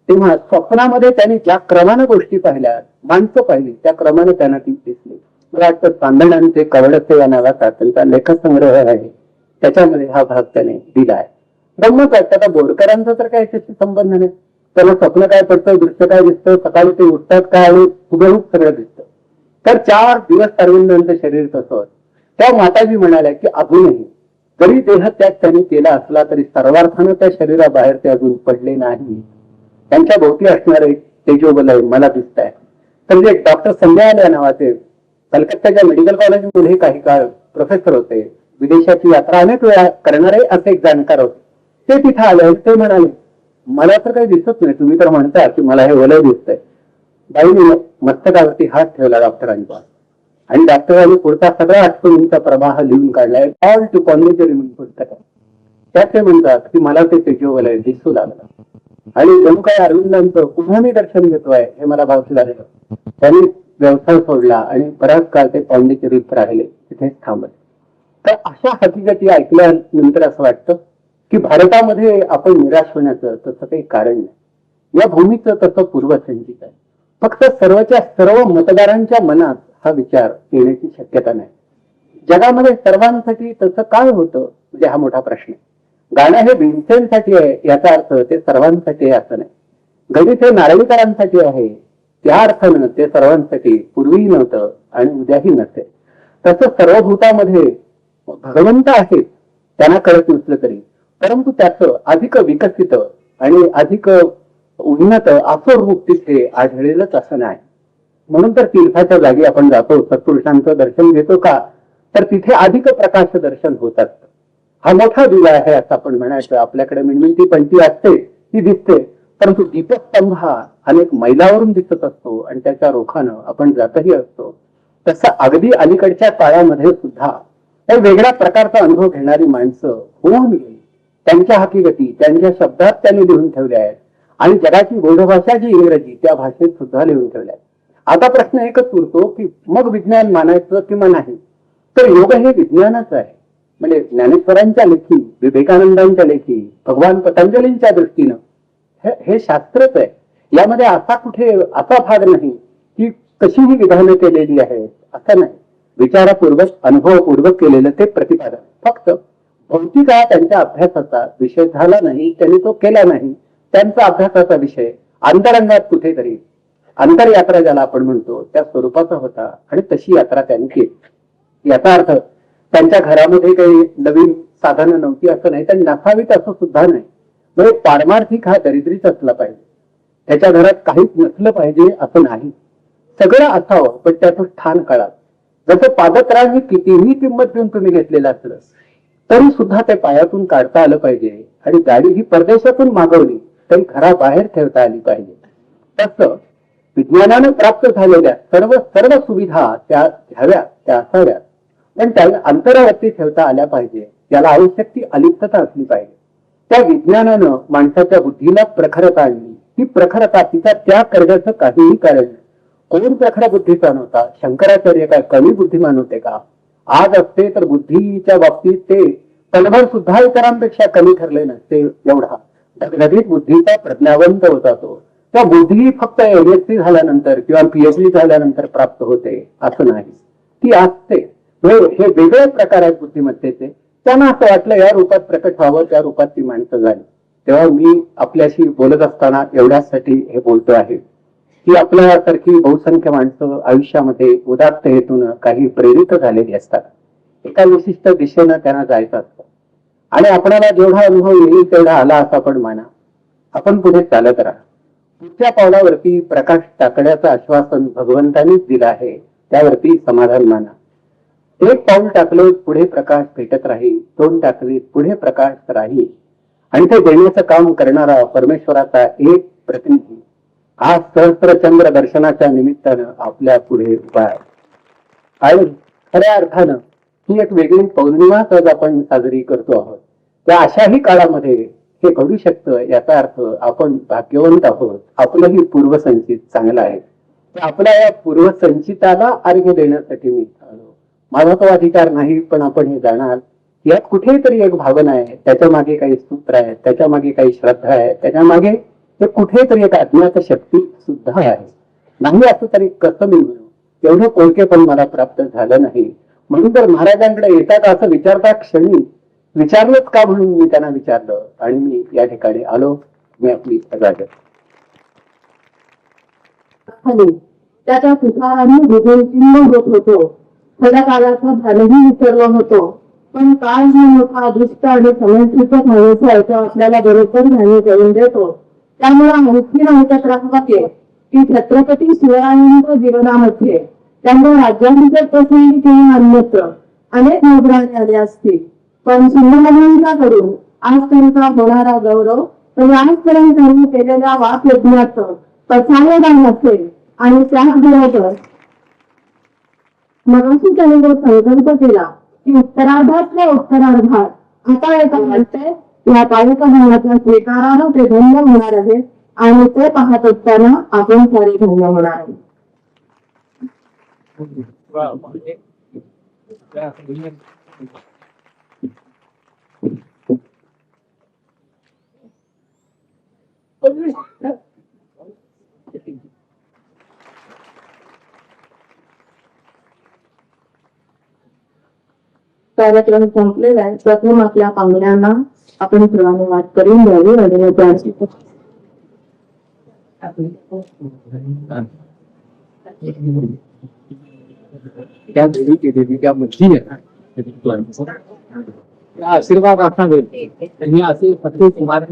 तेव्हा स्वप्नामध्ये त्यांनी ज्या क्रमानं गोष्टी पाहिल्या, माणसं पाहिली, त्या क्रमाने त्यांना ती दिसली. मला वाटतं चांदण्यांचे कवडसे या नावाचा त्यांचा लेखसंग्रह आहे, त्याच्यामध्ये हा भाग त्याने दिला आहे. गंमत वाटतं. आता बोरकरांचा तर काही त्याशी संबंध नाही. त्यांना स्वप्न काय पडतं, दृश्य काय दिसतं, सकाळी ते उठतात काय आणि हुबेहूब सगळं दिसतं. तर 4 दिवस अरविंदांचं शरीर तसं. त्या माताजी म्हणाल्या की अजूनही जरी देहत्याग त्यांनी केला असला तरी सर्वार्थानं त्या शरीराबाहेर ते अजून पडले नाही. त्यांच्या भोवती असणारे तेजोबलय मला दिसत आहे. तर एक डॉक्टर संजय आल्या नावाचे कलकत्त्याच्या मेडिकल कॉलेजमध्ये काही काळ प्रोफेसर होते, विदेशाची यात्रा अनेक वेळा करणारे असे एक जाणकार होते. ते तिथे आले. ते म्हणाले मला तर काही दिसत नाही, तुम्ही तर म्हणता की मला हे वलय दिसतंय. बाईने मस्तकावरती हात ठेवला डॉक्टरांचा आणि डॉक्टरांनी पुढचा सगळा आठवणींचा प्रवाह लिहून काढलाय, ऑल टू पॉन्डिचेरी म्हणून पुस्तक. त्यात ते म्हणतात की मला ते तेजोवलय दिसू लागलं आणि जणू काय अरविंदांचं पुन्हा मी दर्शन घेतोय हे मला भावू लागलं. त्यांनी व्यवसाय सोडला आणि बराच काळ ते पॉन्डिचेरीत राहिले, तिथेच थांबले. तर अशा हकीकती ऐकल्यानंतर असं वाटतं की भारतामध्ये आपण निराश होण्याचं तसं काही कारण नाही. या भूमीचं तसं पूर्वसंचित आहे. फक्त सर्वच्या सर्व मतदारांच्या मनात हा विचार येण्याची शक्यता नाही. जगामध्ये सर्वांसाठी तसं काय होतं म्हणजे हा मोठा प्रश्न आहे. गाणं हे भीमसेनसाठी आहे याचा अर्थ ते सर्वांसाठी आहे असं नाही. गणित हे नारळीकरांसाठी आहे त्या अर्थानं ते सर्वांसाठी पूर्वीही नव्हतं आणि उद्याही नसेल. तसं सर्वभूतामध्ये भगवंत आहेत त्यांना कळत नसलं तरी, परंतु त्याचं अधिक विकसित आणि अधिक उन्नत असं रूप तिथे आढळेलच असं नाही. म्हणून तर तीर्थाच्या जागी आपण जातो, सत्पुरुषांचं दर्शन घेतो का, तर तिथे अधिक प्रकाश दर्शन होतात. हा मोठा दिवा आहे असं आपण म्हणायचं. आपल्याकडे मिणमिणती पंटी असते ती दिसते, परंतु दीपस्तंभ हा अनेक मैलावरून दिसत असतो आणि त्याच्या रोखानं आपण जातही असतो. तसं अगदी अलीकडच्या काळामध्ये सुद्धा एक वेगळ्या प्रकारचा अनुभव घेणारी माणसं होऊन गेली. त्यांच्या हकीकती त्यांच्या शब्दात त्यांनी लिहून ठेवल्या आहेत आणि जगाची बोधभाषा जी इंग्रजी त्या भाषेत सुद्धा लिहून ठेवल्या आहेत. आता प्रश्न एकच उरतो की मग विज्ञान मानायचं किंवा नाही. तर योग हे विज्ञानच आहे. म्हणजे ज्ञानेश्वरांच्या लेखी, विवेकानंदांच्या लेखी, भगवान पतंजलींच्या दृष्टीनं हे शास्त्रच आहे. यामध्ये असा भाग नाही की कशीही विधानं केलेली आहेत असं नाही. विचारपूर्वक अनुभवपूर्वक केलेलं ते प्रतिपादन. फक्त भौतिक हा त्यांच्या अभ्यासाचा विषय झाला नाही, त्यांनी तो केला नाही. त्यांचा अभ्यासाचा विषय अंतरंगात कुठेतरी अंतरयात्रा ज्याला आपण म्हणतो त्या स्वरूपाचा होता आणि तशी यात्रा त्यांनी केली. याचा अर्थ त्यांच्या घरामध्ये काही नवीन साधनं नव्हती असं नाही, त्यांनी नसावीत असं सुद्धा नाही. म्हणजे पारमार्थिक हा दरिद्रीच असला पाहिजे, त्याच्या घरात काहीच नसलं पाहिजे असं नाही. सगळं असावं पण त्याचं स्थान कळा. जसं पादत्राणी कितीही किंमत देऊन तुम्ही घेतलेलं असलं तरी सुद्धा ते पायातून काढता आलं पाहिजे आणि गाडी ही परदेशातून मागवली तरी घराबाहेर ठेवता आली पाहिजे. तसं विज्ञानानं प्राप्त झालेल्या सर्व सुविधा त्या घ्याव्या, त्या असाव्यात, पण त्याला अंतरावरती ठेवता आल्या पाहिजे. त्याला आवश्यक ती अलिप्तता असली पाहिजे. त्या विज्ञानानं माणसाच्या बुद्धीला प्रखरता आणली. ती प्रखरता तिचा त्याग करण्याचं काहीही कारण नाही. कोण प्रखर बुद्धीचा नव्हता? शंकराचार्य काय कमी बुद्धिमान होते का? आज असते तर बुद्धीच्या बाबतीत ते पलभर सुद्धा इतरांपेक्षा कमी ठरले नसते. एवढा धगधगीत बुद्धीचा प्रज्ञावंत होता तो. त्या बुद्धी फक्त MSc झाल्यानंतर किंवा PhD झाल्यानंतर प्राप्त होते असं नाही. ती असते. हे वेगळे प्रकार आहेत बुद्धिमत्तेचे. त्यांना असं वाटलं या रूपात प्रकट व्हावं, त्या रूपात ती माणसं झाली. तेव्हा मी आपल्याशी बोलत असताना एवढ्यासाठी हे बोलतो आहे की आपल्यासारखी बहुसंख्य माणसं आयुष्यामध्ये उदात्त हेतून काही प्रेरित झालेली असतात. एका विशिष्ट दिशेनं त्यांना जायचं असतं आणि आपल्याला जेवढा अनुभव येईल तेवढा आला असा पण माना. आपण पुढे चालत राहा. पुढच्या पावलावरती प्रकाश टाकण्याचं आश्वासन भगवंतानीच दिलं आहे, त्यावरती समाधान माना. एक पाऊल टाकले पुढे प्रकाश भेटत राहील, दोन टाकले पुढे प्रकाश राहील आणि ते देण्याचं काम करणारा परमेश्वराचा एक प्रतिनिधी हा सहस्त्रचंद्र दर्शनाच्या निमित्तानं आपल्या पुढे उभा आहे. आणि खऱ्या अर्थानं ही एक वेगळी पौर्णिमाच आज आपण साजरी करतो आहोत. त्या अशाही काळामध्ये हे घडू शकतं याचा अर्थ आपण भाग्यवंत आहोत. आपलंही पूर्वसंचित चांगलं आहे. आपल्या या पूर्वसंचिताला अर्घ्य देण्यासाठी मी आलो. माझा तो अधिकार नाही, पण आपण हे जाणार यात कुठेतरी एक भावना आहे, त्याच्या मागे काही सूत्र आहे, त्याच्या मागे काही श्रद्धा आहे, त्याच्या मागे हे कुठेतरी एक अज्ञात शक्ती सुद्धा आहे. नाही असं तरी कसं मी म्हणू, एवढं कोणके पण मला प्राप्त झालं नाही. म्हणून तर महाराजांकडे येतात असं विचारता क्षणी विचारलंच का म्हणून मी त्यांना विचारलं आणि मी या ठिकाणी आलो. मी आपली राजा त्याच्या सुखाने विजयचिन्ह होत होतो. थोड्या काळाचा भानही विसरलो होतो. पण काळ हा मोठा अदृष्ट आणि समर्थित व्हायचा आहे तो आपल्याला बरोबर ध्यानी करून देतो. त्यामुळे आणखी माहितीत राहावे की छत्रपती शिवरायांच्या जीवनामध्ये त्यांच्या राज्याभिषेक प्रसंगी किंवा अन्यत्र अनेक मुद्राने आले असतील, पण सिंहमहाराजांकडून आज त्यांचा होणारा गौरव तर आजपर्यंत त्यांनी केलेल्या वाक यज्ञाचं पसायदान असेल. आणि त्याचबरोबर मगाशी त्यांनी जो संकल्प केला की उत्तरार्धातल्या उत्तरार्धात आता एका म्हणते या पायकमानाच्या स्वीकारानं ते धन्य होणार आहे आणि ते पाहत असताना आपण सारे धन्य होणार आहे. कार्यक्रम संपलेला आहे. प्रथम आपल्या पाहुण्यांना आपण सर्वांनी वाट करून द्यावी आणि त्या घरी केलेली त्या मछली आहे त्या आशीर्वाद असावे त्यांनी असे फक्त कुमार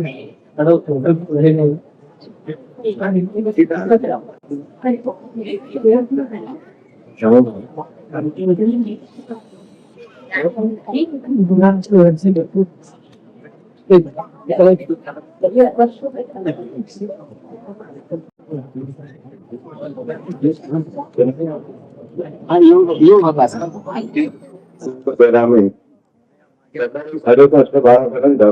आणि येऊ नका परिणामी सर्वत्र भारतापर्यंत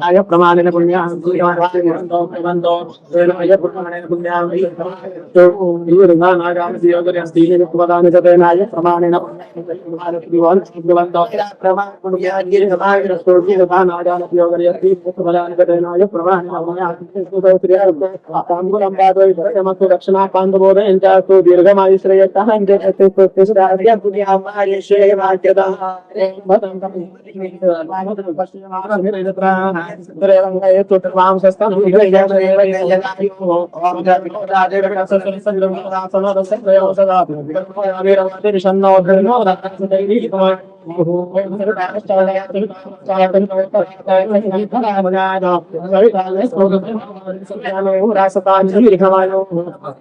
आय प्रमाणेन पुण्यां आय प्रमाणेन पुण्यां नाय प्रमाणेन दक्षिणा कांतबोधयंचास्तु दीर्घमायुश्रेयतः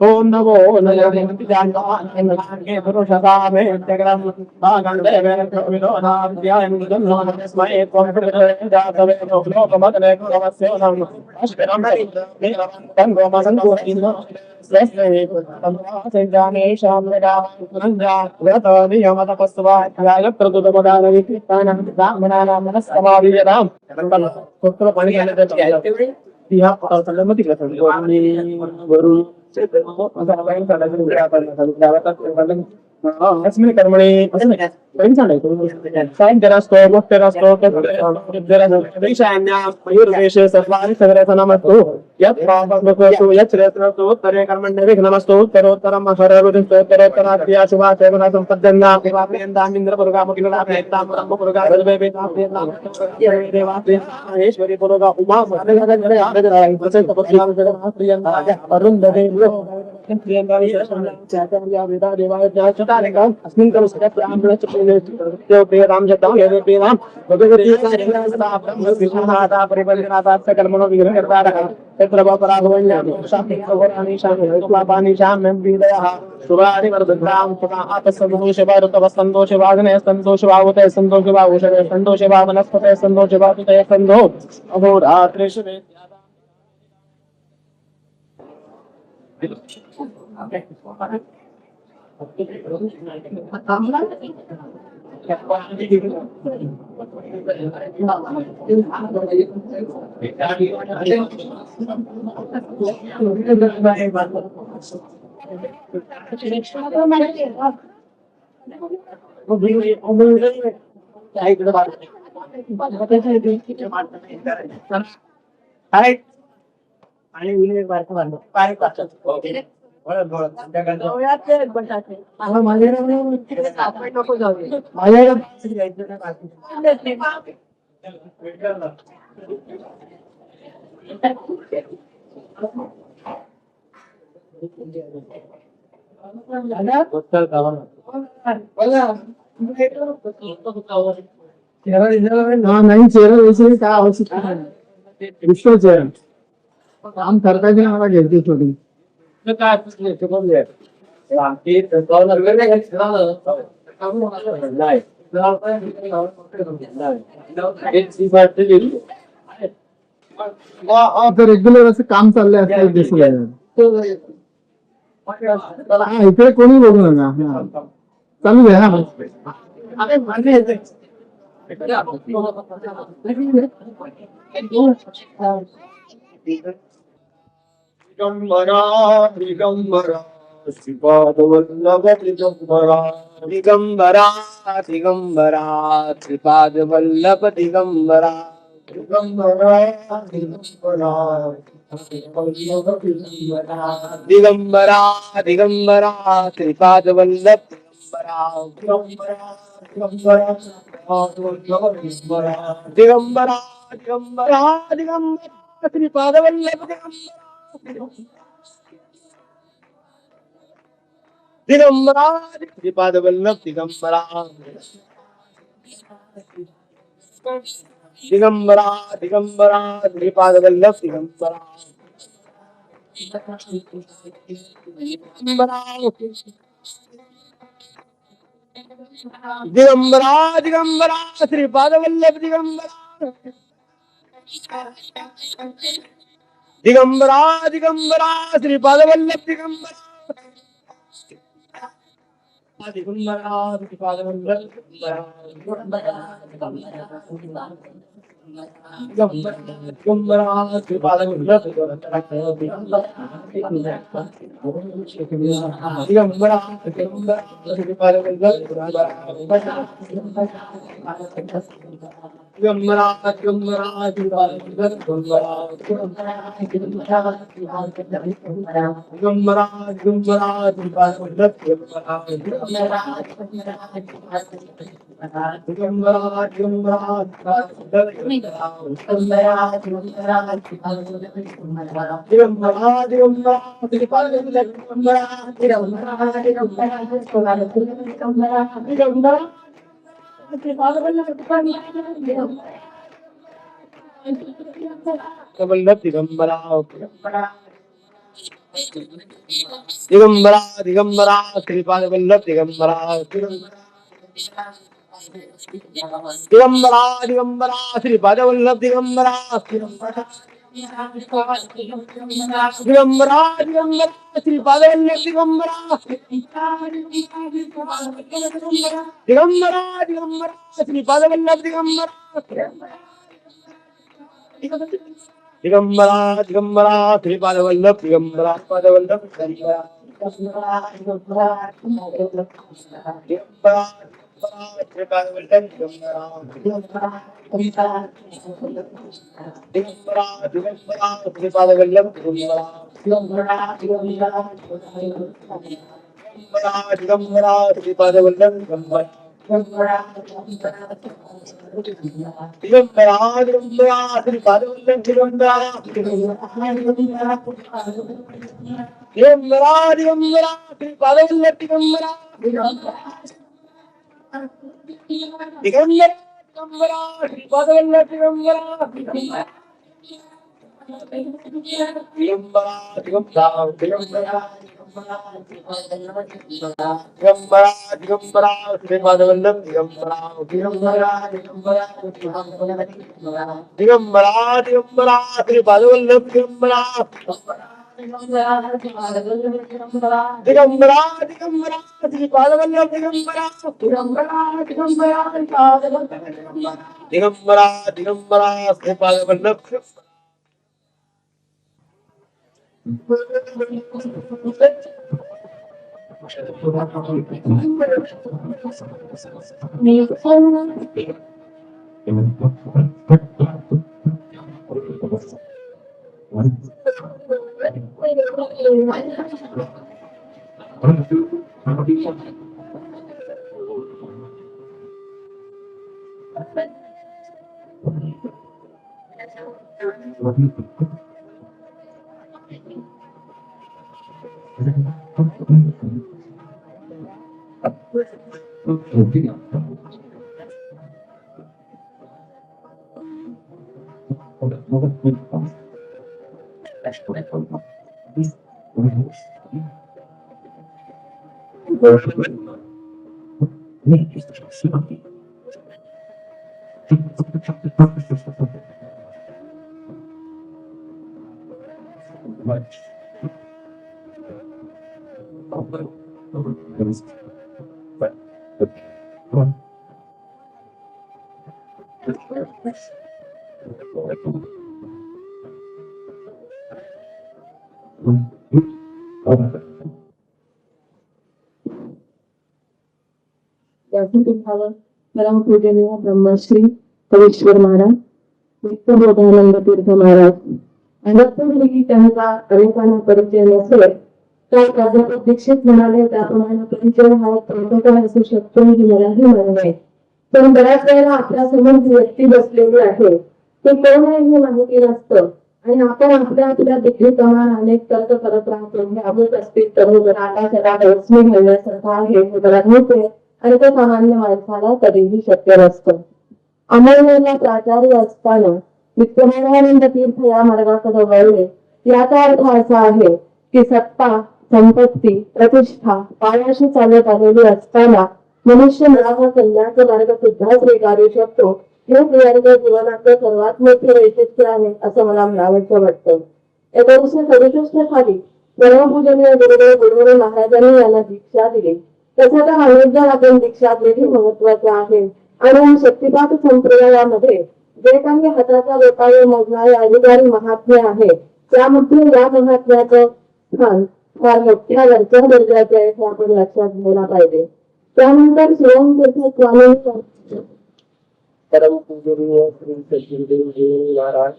ओम नमो अस्मिन् कर्मणि सायंजरास्तो मोक्षरास्तो ईशान्यां मयूरदेशे सर्वाणि सगरेतनमस्तु यत् पापमस्तु यत् श्रेष्ठस्तु उत्तरे कर्मण्यविघ्नमस्तु उत्तरोत्तरम् अहरवृद्धोत्तरोत्तराद्या शुभा सेवना सम्पद्यन्ना देवाप्रियन्तामिन्द्रपुरुगामुखिलाभेत्तां ब्रह्मपुरुगार्भेतां देवाप्रियेश्वरी पुरुगा उमा अरुन्धते अस्मिन् कर्मणो विघ्नकर्तारः तत्र आणि विनय बारका बांधतो काय करतात नाही चेहरा विषयी काय आवश्यकता नाही विश्व चेहरा काम करताना मला घ्यायची थोडी काय रेग्युलर असं काम चाललंय असं दिसून इकडे कोणी बघू नका चालू आहे ना दिगंबरा दिगंबरा श्रीपादवल्लभ दिगंबरा दिगंबरा दिगंबरा श्रीपादवल्लभ दिगंबरा दिगंबरा दिगंबरा दिगंबरा दिगंबरा श्रीपादवल्लभ दिगंबरा दिगंबरा दिगंबरा दिगंबरा दिगंबरा श्रीपादवल्लभ दिगंबरा श्रीपादवल्लभ दिगंबरा दिगंबरा दिगंबरा श्रीपादवल्लभ दिगंबरा दिगंबरा दिगंबरा श्रीपादवल्लभ दिगंबरा दिगंबरा दिगंबरा श्रीपादवल्लभ दिगंबरा दिगंबरा दिगंबरा श्रीपाद वल्लभ दिगंबरा दिगंबरा दिगंबरा श्रीपाद वल्लभ दिगंबरा दिगंबरा दिगंबरा श्रीपाद वल्लभ दिगंबरा दिगंबरा दिगंबरा श्रीपाद वल्लभ दिगंबरा दिगंबरा दिगंबरा श्रीपाद वल्लभ दिगंबरा पाद वल्लभ दिगंबरा दिगंबरा श्रीपाद वल्लभ दिगंबरा दिगंबरा दिगंबरा श्रीपाद वल्लभ दिगंबरा दिगंबरा दिगंबरा श्रीपाद वल्लभ दिगंबरा दिगंबरा दिगंबरा श्रीपाद वल्लभ दिगंबरा दिगंबरा दिगंबरा श्रीपाद वल्लभ दिगंबरा दिगंबरा दिगंबरा श्रीपाद वल्लभ दिगंबरा दिगंबरा दिगंबरा दिगंबरा दिगंबरा दिगंबरा श्रीपाद वल्लभ दिगंबरा दिगंबरा दिगंबरा दिगंबरा श्रीपाद वल्लभ दिगंबरा दिगंबरा दिगंबरा श्रीपाद वल्लभ दिगंबरा दिगंबरा दिगंबरा श्रीपाद वल्लभ परमपूजनीय ब्रह्मश्री कवीश्वर महाराज नित्यबोधानंद तीर्थ महाराज अगत्य त्यांचा अनेकांना परिचय नसेल तर प्राध्यापक दीक्षित म्हणाले त्याप्रमाणे परिचय हा प्रोटोकॉल असू शकतो हे मलाही मान्य आहे. पण बऱ्याच वेळेला आपल्या समोर जी व्यक्ती बसलेली आहे ती कोण आहे हे माहिती नसतं आणि आपण आपल्या डिग्रीप्रमाणे अनेक तर्क करत राहतो. हे अमूक असतील तर आता त्याला रश्मी घालण्यासारखं आहे हे मला माहिती आणि ते सामान्य माणसाला कधीही शक्य नसतं. अमरनेरला प्राचार्य असताना नित्यमानंद तीर्थ या मार्गाकडे वळले. याचा अर्थ असा आहे की सत्ता, संपत्ती, प्रतिष्ठा पायाशी चालत आलेली असताना मनुष्य मला कल्याणाचा मार्ग सुद्धा स्वीकारू शकतो. हे त्यांच्या जीवनाचं सर्वात मोठे वैशिष्ट्य आहे असं मला म्हणावंसं वाटतं. 1967 साली परमपूजनीय गुरुदेव गुरुदेव महाराजांनी यांना दीक्षा दिली. तसं तर अनेकदा आपण दीक्षा घेणे महत्वाचं आहे. आणि या शक्तिपात संप्रदायामध्ये जे काही हाताचा वेपाळे मोजणारे अधिकारी महात्मे आहे त्यामध्ये या महात्म्याचं स्थान फार मोठ्या वरच्या दर्जाचे आहे हे आपण लक्षात घ्यायला पाहिजे. त्यानंतर शिवमतीर्थ स्वामी परम पूजनीय श्री सद्गुरुदेवजी महाराज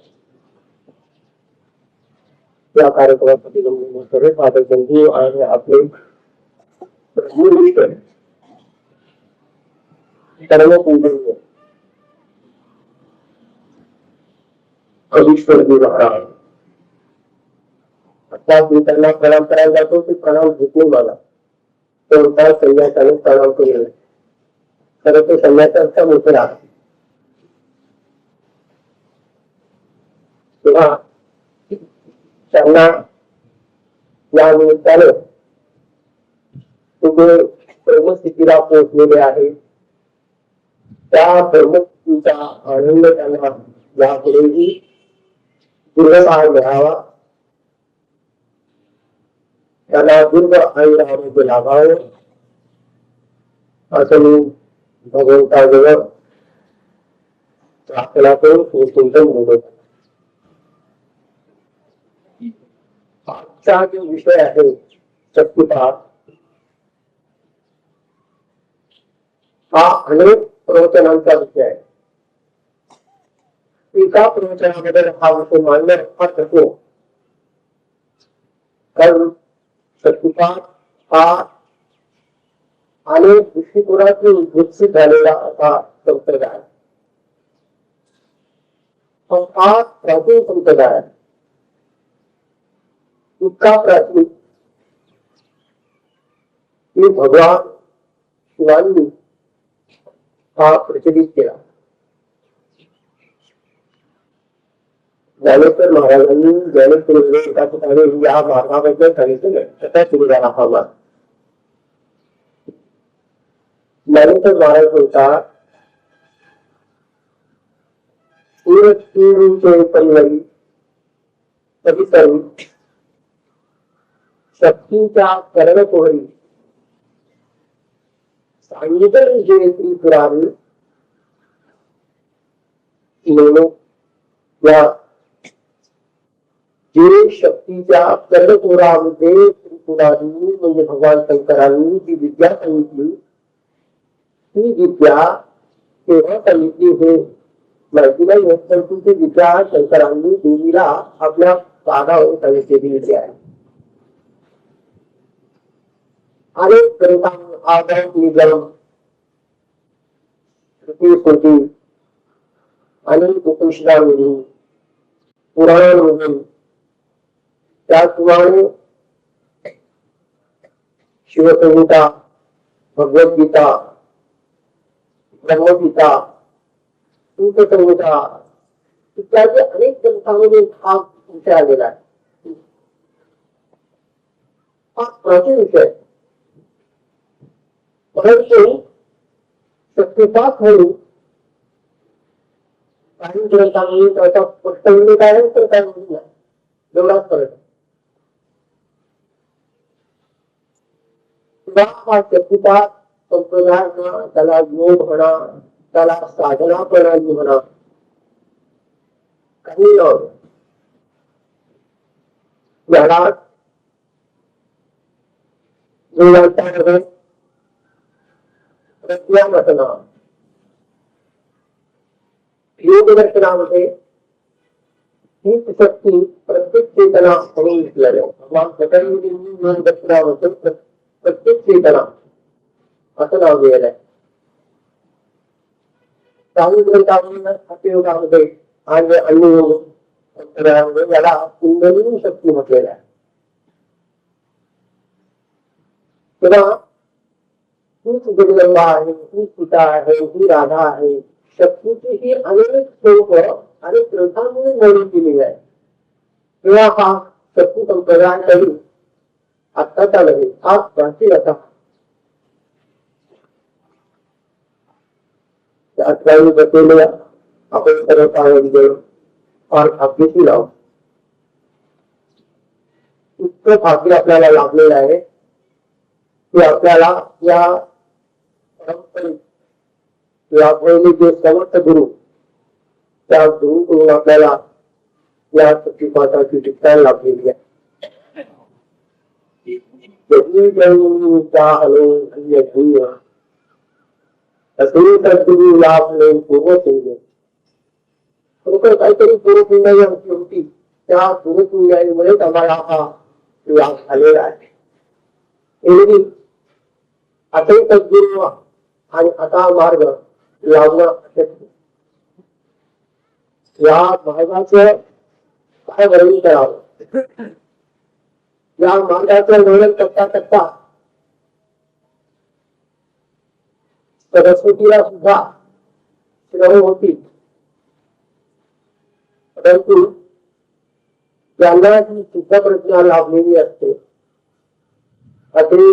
या कार्यक्रमासाठी सर्व साधक बंधू आणि आपले परम पूजनीय कवीश्वरजी महाराज आता मी त्यांना प्रणाम करायला जातो ते प्रणाम घेत नाही मला कोणता संन्यासाने प्रणाम केले तर ते संन्यासाचा मोठे राहत तेव्हा त्यांना या निमित्ताने तुम्ही ब्रह्मस्थितीला पोहोचलेले आहे त्या ब्रह्मस्थितीचा आनंद त्यांना यापुढेही दीर्घकाळ मिळावा त्यांना दीर्घ आयुर आरोग्य लाभावं असं मी भगवंताजवळ प्रार्थना करून चिंतन बोलत आजचा जो विषय आहे शक्तिपात हा अनेक प्रवचनांचा विषय आहे. एका प्रवचनामध्ये हा विषय मांडणे फार होतो कारण शक्तिपात हा अनेक दृष्टिकोनातून विकसित झालेला असा संप्रदाय हा प्राचीन संप्रदाय इतका प्राचीन की भगवान शिवांनी हा प्रचलित केला. ज्ञानेश्वर महाराजांनी ज्ञानेश्वर एका ठिकाणी या मार्गाबद्दल सांगितलेलं कसा सुरू झाला हा मार्ग. ज्ञानेश्वर महाराज म्हणतात परिवारी कवितरी शक्तीच्या करणपोहरी सांगितलं जे त्रिपुरारी या जे शक्तीच्या कर्णपोरामध्ये त्रिपुरारी म्हणजे भगवान शंकरांनी जी विद्या सांगितली ती विद्या तेव्हा सांगितली हे माहिती नाही परंतु ती विद्या शंकरांनी देवीला आपल्या पादावर सांगितलेली विद्या आहे. अनेक ग्रंथांनी आगम निगम श्रुती अनेक उपनिषदांमधून पुराणांमधून त्याचप्रमाणे शिवसंहिता भगवद्गीता ब्रह्मगीता सूत्रसंहिता इत्यादी अनेक ग्रंथांमध्ये हा विषय आलेला आहे. हा प्राचीन विषय परंतु शक्तिपात होईल काही ग्रंथांनी त्याचा स्पष्ट उल्लेख आहे तर काय म्हणून नाही एवढाच फरक हा शक्तिपात संप्रदाय त्याला योग म्हणा त्याला साधना प्रणाली म्हणा काही महाराज प्रज्ञानसना योग दर्शनामध्ये ही शक्ती प्रत्येक चेतना म्हणून घेतलेली आहे. भगवान गटांनी योग दर्शनामध्ये प्रत्येक चेतना असं नाव दिलेलं आहे. काही ग्रंथामध्ये हठयोगामध्ये आणि अन्ययोग संप्रदायामध्ये याला कुंडलिनी शक्ती म्हटलेलं आहे. तेव्हा ही जगदंबा आहे ही सीता आहे ही राधा आहे शक्तीची ही अनेक स्वरूप अनेक ग्रंथांमध्ये वर्णन केलेली आहे. तेव्हा हा शक्ती संप्रदाय काही आत्ताचा नव्हे हा प्राचीन असा अठरावी बसलेल्या आपण सर्व पाहून फार भाग्यशी लाव इतकं भाग्य आपल्याला लाभलेलं आहे की आपल्याला या परंपरेत किंवा पहिले जे समर्थ गुरु त्या गुरुकडून आपल्याला या शक्तिपाठाची शिक्षा लाभलेली आहे. खरोखर काहीतरी पूर्वपुण्य होती, त्या पूर्वपुण्यामुळेच आम्हाला हा लाभ झालेला आहे. एरवी आता सद्गुरू आणि आता मार्ग लावणं अशक्य. या मार्गाचं काय वर्णन करावं, या मार्गाचं वर्णन करता करता सरस्वतीला सुद्धा श्रम होती, परंतु त्यांना जी शुद्ध प्रज्ञा लाभलेली असते असे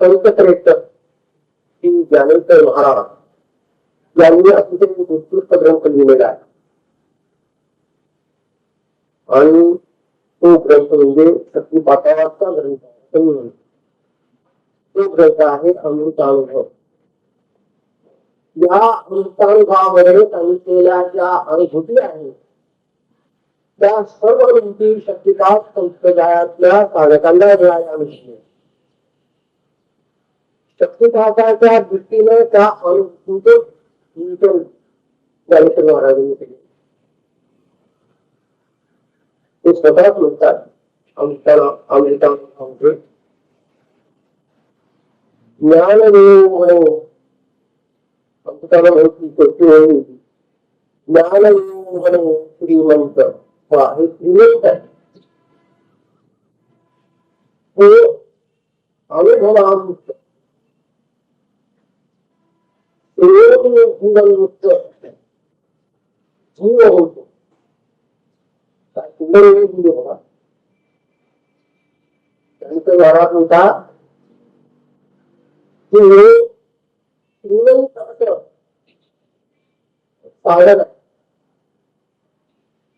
संतश्रेष्ठ श्री ज्ञानेश्वर महाराज यांनी अतिशय उत्कृष्ट ग्रंथ लिहिलेला आहे. आणि तो ग्रंथ म्हणजे शक्तिपाठाचा ग्रंथ आहे. तो ग्रंथ आहे अमृतानुभव. या अमृतानुभवामध्ये सांगितलेल्या ज्या अनुभूती आहेत त्या सर्व अनुभूती शक्तिपाठ संप्रदायातल्या साधकांना मिळाल्या विषयी शक्तिपाठाच्या दृष्टीने त्या अनुभूतीचे चिंतन ज्ञानेश्वर महाराजांनी केले. ते स्वतःच म्हणतात अमृतानुभव ज्ञानदेव म्हणे ज्ञानदेव म्हणे श्रीमंत हे श्रीमंत आहे. हे अनुभवामुक्त जीवनमुक्त जीव होतो. त्यांचं महाराज होता की हे श्रीमंत असं साधन आहे.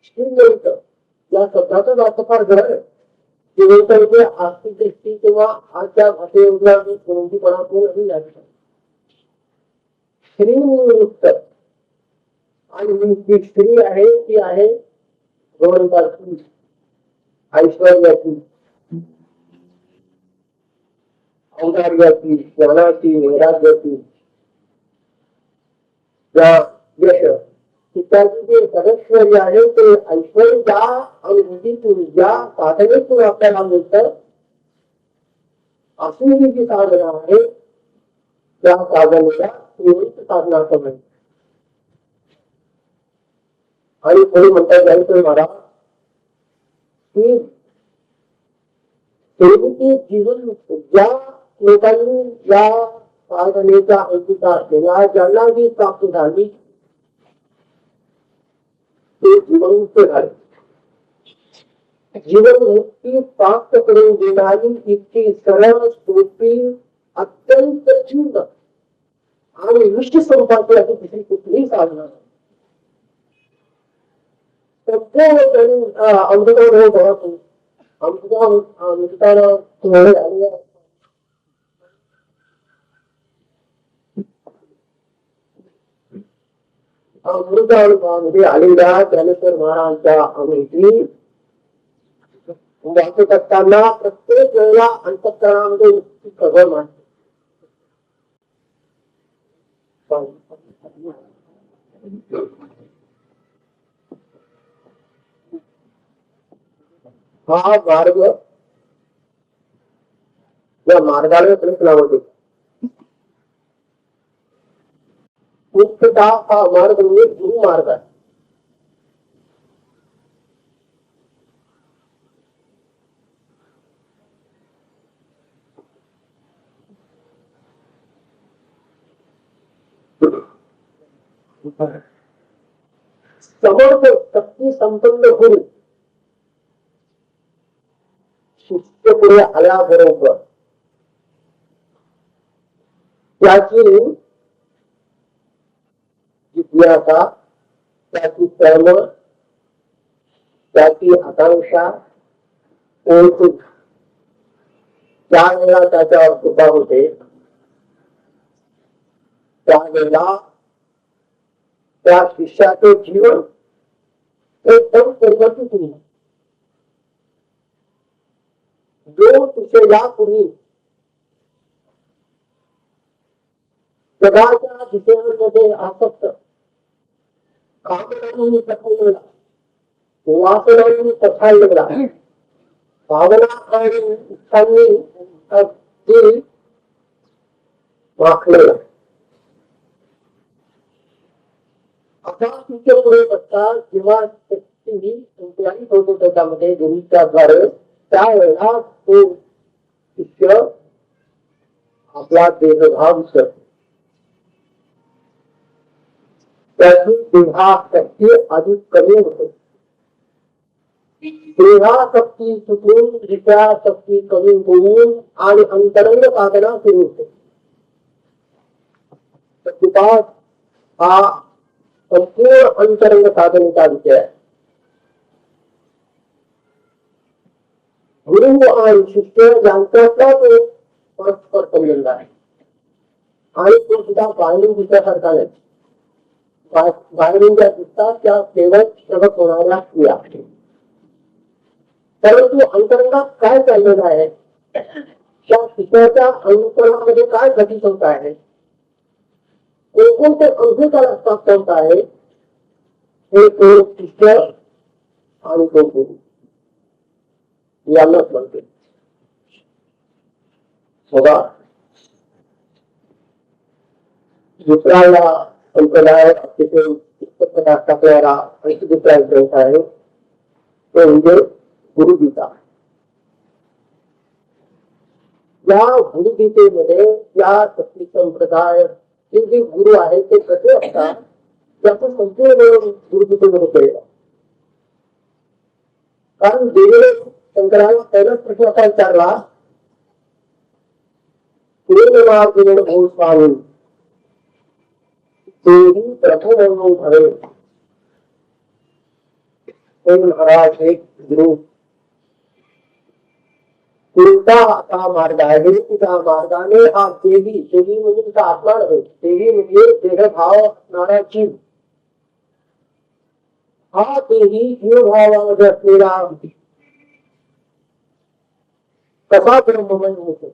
श्रीमंत या शब्दाचाच अर्थ फार गरज आहे. श्रीमंत म्हणजे आर्थिक दृष्टी किंवा आजच्या भाषेला कोणतीपणातून लागू श्रीमुक्त आणि जी स्त्री आहे ती आहे भगवंताची ऐश्वर्याची औदार्याची ज्ञानाची वैराग्याची यश त्याचे जे सदैश्वर्य आहे ते ऐश्वर्य ज्या अनुभूतीतून ज्या साधनेतून आपल्याला मिळतं अशी जी साधना आहे त्या साधनेला श्रीमंत साधना असं म्हणतात. आणि कोणी म्हणतात ज्ञानेश्वर महाराज की जीवन ज्या लोकांनी या साधनेच्या अंकिता केला ज्यांना जी प्राप्त झाली ते जीवनमुक्त झाले. जीवनमुक्ती प्राप्त करून देणारी इतकी सरळ सोपी अत्यंत चिंत आणि विशिष्ट स्वरूपाची अशी दुसरी कुठलीही साधना नाही. अमृतानुभवामध्ये आलेल्या ज्ञानेश्वर महाराजांच्या अनुभूती वाचत असताना प्रत्येक वेळेला अंतःकरणामध्ये खबर मानते. हा मार्ग या मार्गाला प्रश्न आवडतो. मुख्यतः हा मार्ग म्हणजे गुरु मार्ग आहे. समर्थ शक्ती संपन्न गुरु शिष्य पुढे आल्याबरोबर त्याची जिज्ञासा त्याची तळमळ त्याची आकांक्षा ओळखून त्यावेळेला त्याच्यावर कृपा होते, त्यावेळेला त्या शिष्याचे जीवन एकदम परिवर्तित होईल. जो तुझे यापूर्वी जगाच्या विषयांमध्ये आसक्त, कामनांनी पसरलेला, वासनांनी पछाडलेला, भावना आणि इच्छांनी अगदी वाकलेला, आता तुमच्या पुढे बघता जेव्हा शक्ती संचालित होतो त्याच्यामध्ये गुरुच्याद्वारे, त्यावेळेला तो शिष्य आपला देहभाव विसरतो. त्याची देहाशक्ती अधिक कमी होते. देहाशक्ती सुटून विषयाशक्ती कमी होऊन आणि अंतरंग साधना सुरू होते. सत्युपास हा संपूर्ण अंतरंग साधनेचा विषय आहे. गुरु आणि शिष्य यांच्यातला तो परस्पर संबंध आहे आणि तो सुद्धा बाहेरून दिसण्यासारखा नाही. बाहेरून ज्या दिसतात त्या केवळ प्रगत होणाऱ्या क्रिया, परंतु अंतरंगात काय चाललेलं आहे, त्या शिष्याच्या अंतरंगामध्ये काय घटित होत आहे, कोणकोणते अद्भुताला प्राप्त होत आहे, हे तो शिष्य आणि तो गुरु यांनाच म्हणते. बघा, दुसऱ्याला संप्रदाय अतिशय पुस्तकात टाकणारा आणखी दुसरा ग्रंथ आहे, तो म्हणजे गुरुगीता. या गुरुगीतेमध्ये या सत्य संप्रदाय जे गुरु आहेत ते कसे असतात त्याचं संपूर्ण गुरुगीतेमध्ये केलेलं. कारण देवीने शंकराला पहिलाच प्रश्न असा विचारला, भाऊ स्वामी तेही प्रथम भरे. महाराज एक गुरु कोणता हा मार्ग आहे, त्या मार्गाने हा देवी, देवी म्हणजे तिचा आत्मा नव्हे, देवी म्हणजे देहभाव असणारा जीव, हा देही जीवभावामध्ये असलेला कसा ब्रह्ममय होतो,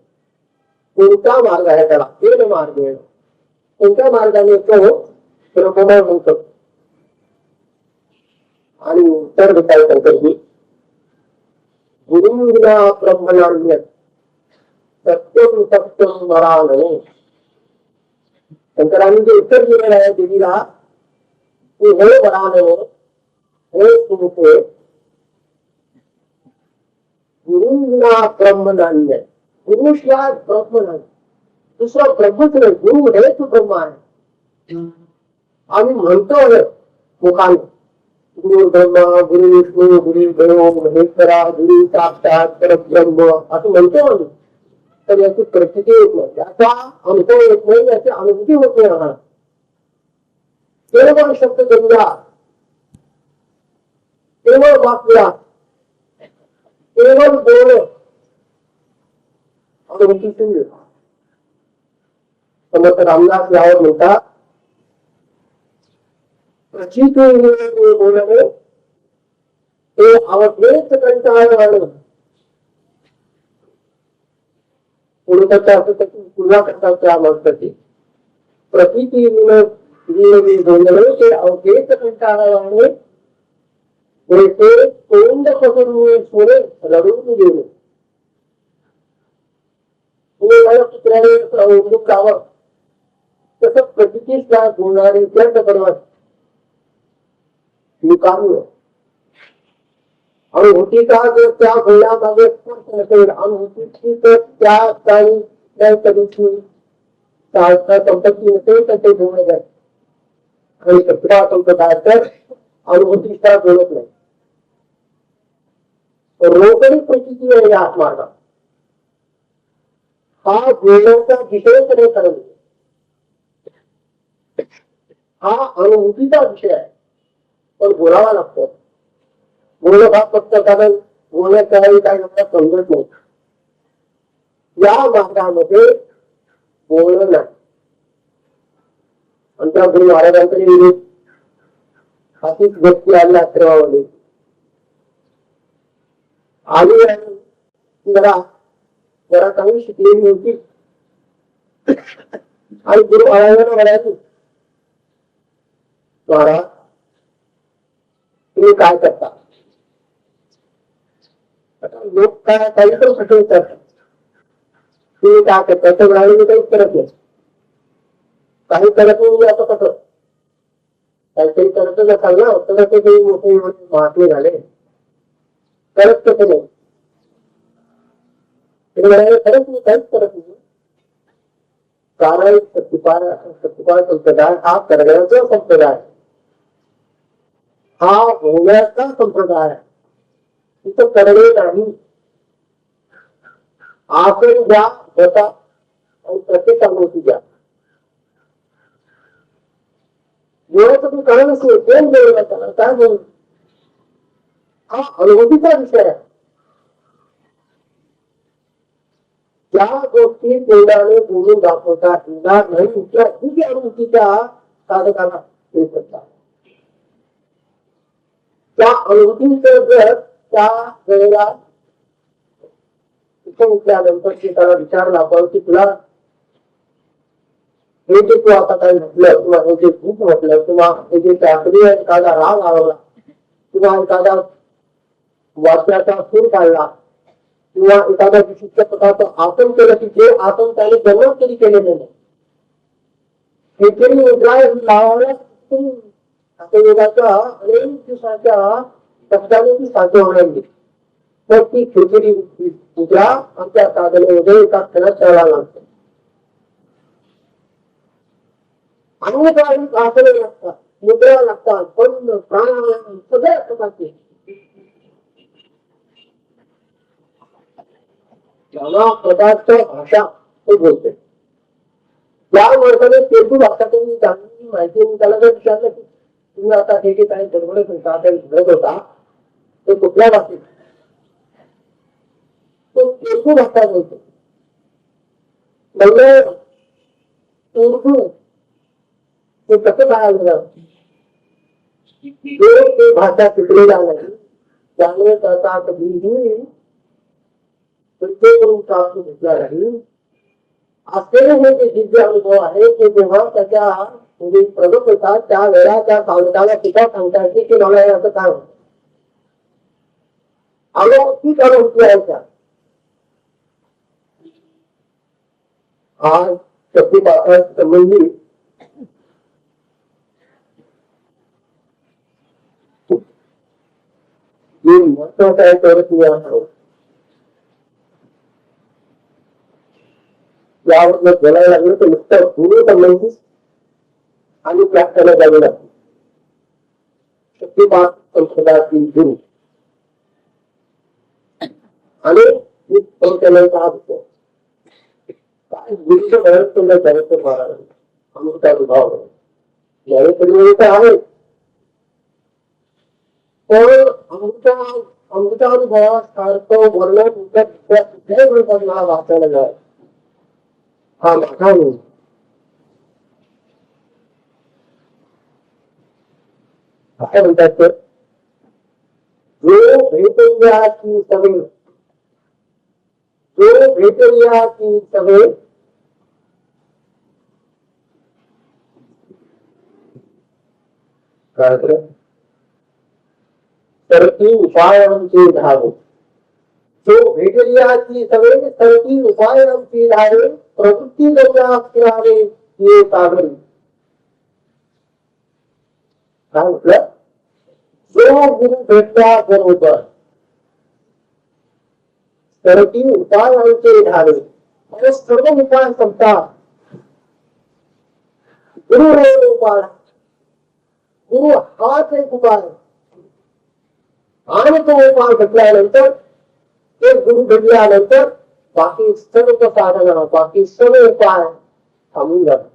कोणता मार्ग आहे त्याला, तेल मार्ग आहे, कोणत्या मार्गाने तो ब्रह्ममय होतो. आणि उत्तर विचार करतो, गुरुविना ब्रह्मणान्य सत्यम सत्यम वरानने. शंकरांनी जे उत्तर दिलेलं आहे देवीला, की हे वरानने, हे तुमचे गुरुविना ब्रह्मणान्य, गुरुशिवाय ब्रह्म नाही, दुसरा ब्रह्मच नाही, गुरु हेच ब्रह्म आहे. आम्ही म्हणतो हे मुखाने, गुरु ब्रह्मा, गुरु विष्णू, गुरु देव महेश्वरा, गुरु साक्षात परब्रह्म असं म्हणतो आम्ही, तर याची परिस्थिती येत नाही, याचा अनुभव येत नाही, याची अनुभूती होत नाही. आम्हाला केवळ शब्द गंगा, केवळ वाक्या, केवळ बोल, अनुभूती शून्य. समर्थ रामदास यावर म्हणतात, प्रचित बोलणे ते अवधेच कंटाळवाणं. पुढे त्याचा असं त्याची पुन्हा करतात त्या माणसाची, प्रचिती बोलणे ते अवधेच कंटाळवाणे, ते तोंड पसरून सोडे रडून गेले. कुत्र्याने उडून जावं तसं प्रचितीच त्या बोलणारे व्यक्त करतात. अनुभूती का जर त्या बोलण्यामागे नसेल, अनुभूतीची तर त्या संपत्ती नसेल तर ते बोलणे जाईल. आणि सत्ता संपदाय तर अनुभूतीचा बोलत नाही. रोकडी प्रचिती आहे या मार्गात. हा बोलण्याचा विषयच नाही करत, हा अनुभूतीचा विषय आहे, पण बोलावा लागतो. बोलणं भाग फक्त कारण बोलण्याच्या वेळी काय समजत नाही. या मार्गामध्ये बोलणं नाही. आमच्या गुरु महाराजांकडे विरोध अशीच व्यक्ती आली आश्रमामध्ये आली आणि जरा जरा चांगली शिकलेली होती आणि गुरु महाराजांना म्हणायची, महाराज तुम्ही काय करता? लोक काय काही तर कुठे करतात, तुम्ही काय करता? तर म्हणाले मी काहीच करत नाही. काही करत नाही म्हणजे असं कसं? काहीतरी करत नसाल ना, तर ते काही मोठे महात्मे झाले, करत कसं नाही? ते म्हणाले खरंच मी काहीच करत नाही. कारण सत्युपाय संप्रदाय हा करण्याचा संप्रदाय, हा होण्याचा संप्रदाय आहे. तिथं करणे नाही. आसन द्या, बसा आणि प्रत्येक गोष्टी द्या. जेव्हा तुम्ही करत नसेल कोण बोलणार त्याला? काय बोल? हा अनुभूतीचा विषय आहे. ज्या गोष्टी तोंडाने बोलून दाखवता येणार नाही त्या किती अनुभूतीच्या साधकाला देऊ शकतात. त्या अनुभूतीचं जर त्या वेळेला तिथे उठल्यानंतर ते त्याला विचारला आपण की तुला हे जे तू आता काही म्हटलं किंवा हे जे भूक म्हटलं किंवा हे जे शास्त्रीय एखादा राग आवडला किंवा एखादा वाक्याचा सूर काढला किंवा एखाद्या विशिष्ट प्रकारचं आसन केलं की जे आसन त्याने जन्म कधी केलेलं नाही, हे तरी उद्राय लावायला आता योगाच्या अनेक दिवसाच्या कष्टाने ती साध्य होणार नाही. तर ती खिचडी उद्रा आमच्या साधनेमध्ये एका क्षणात करायला लागते. अनेक आसने लागतात, मुद्रा लागतात, पण प्राणायाम सगळ्या प्रकारचे नाना प्रकारच्या भाषा तो बोलते. त्या माणसाने तेलगू भाषा त्यांनी चांगली माहिती मी त्याला जर विचारलं की तुम्ही आता हे जे काही बडबडत होता काही घडत होता ते कुठल्या भाषेत, तो तेलगू भाषा बोलतो. म्हणजे उर्दू ते कसं काय झालं? जो ते भाषा शिकलेला नाही त्यामुळे त्याचा कधीही करून प्राप्त घेतला नाही. असे हे जे दिव्य अनुभव आहे ते जेव्हा त्याच्या म्हणजे प्रगत होतात त्यावेळेला त्या सावताला सुद्धा सांगता येते की मला असं काय होतं. अनुभूती अनुभूती आहे त्या आज शक्तीपासून संबंधित जे महत्वाचं आहे तेवढं तुम्ही आहोत यावर बोलायला लागलं तर नुसतं गुरु संबंधित आणि व्याख्याला जावे लागते. शक्तिपात संप्रदायातील गुरु आणि त्यानंतर होतो काय गुरुच्या घरात तुला जायचं महाराज अमृतानुभव ज्ञानेश्वरी तर आहे, पण अमृतानुभवासारखं वर्णन कुठल्याही ग्रंथात मला वाचायला जाय हा माझा नाही. काय म्हणतात तर जो भेटल्या की सवे, जो भेटल्या की सवे काय तर ती उपायांची धावे, जो भेटल्या की सवे तर ती उपायांची धावे प्रवृत्ती फिरावे ये सागरी. काय म्हटलं? जो गुरु भेटला बरोबर तर ती उपायांचे धावे म्हणजे सर्व उपाय संपतात. गुरु हे उपाय, गुरु हाच एक उपाय आणि तो उपाय भेटल्यानंतर ते गुरु भेटल्यानंतर बाकी सर्व साधना बाकी सर्व उपाय थांबून जातात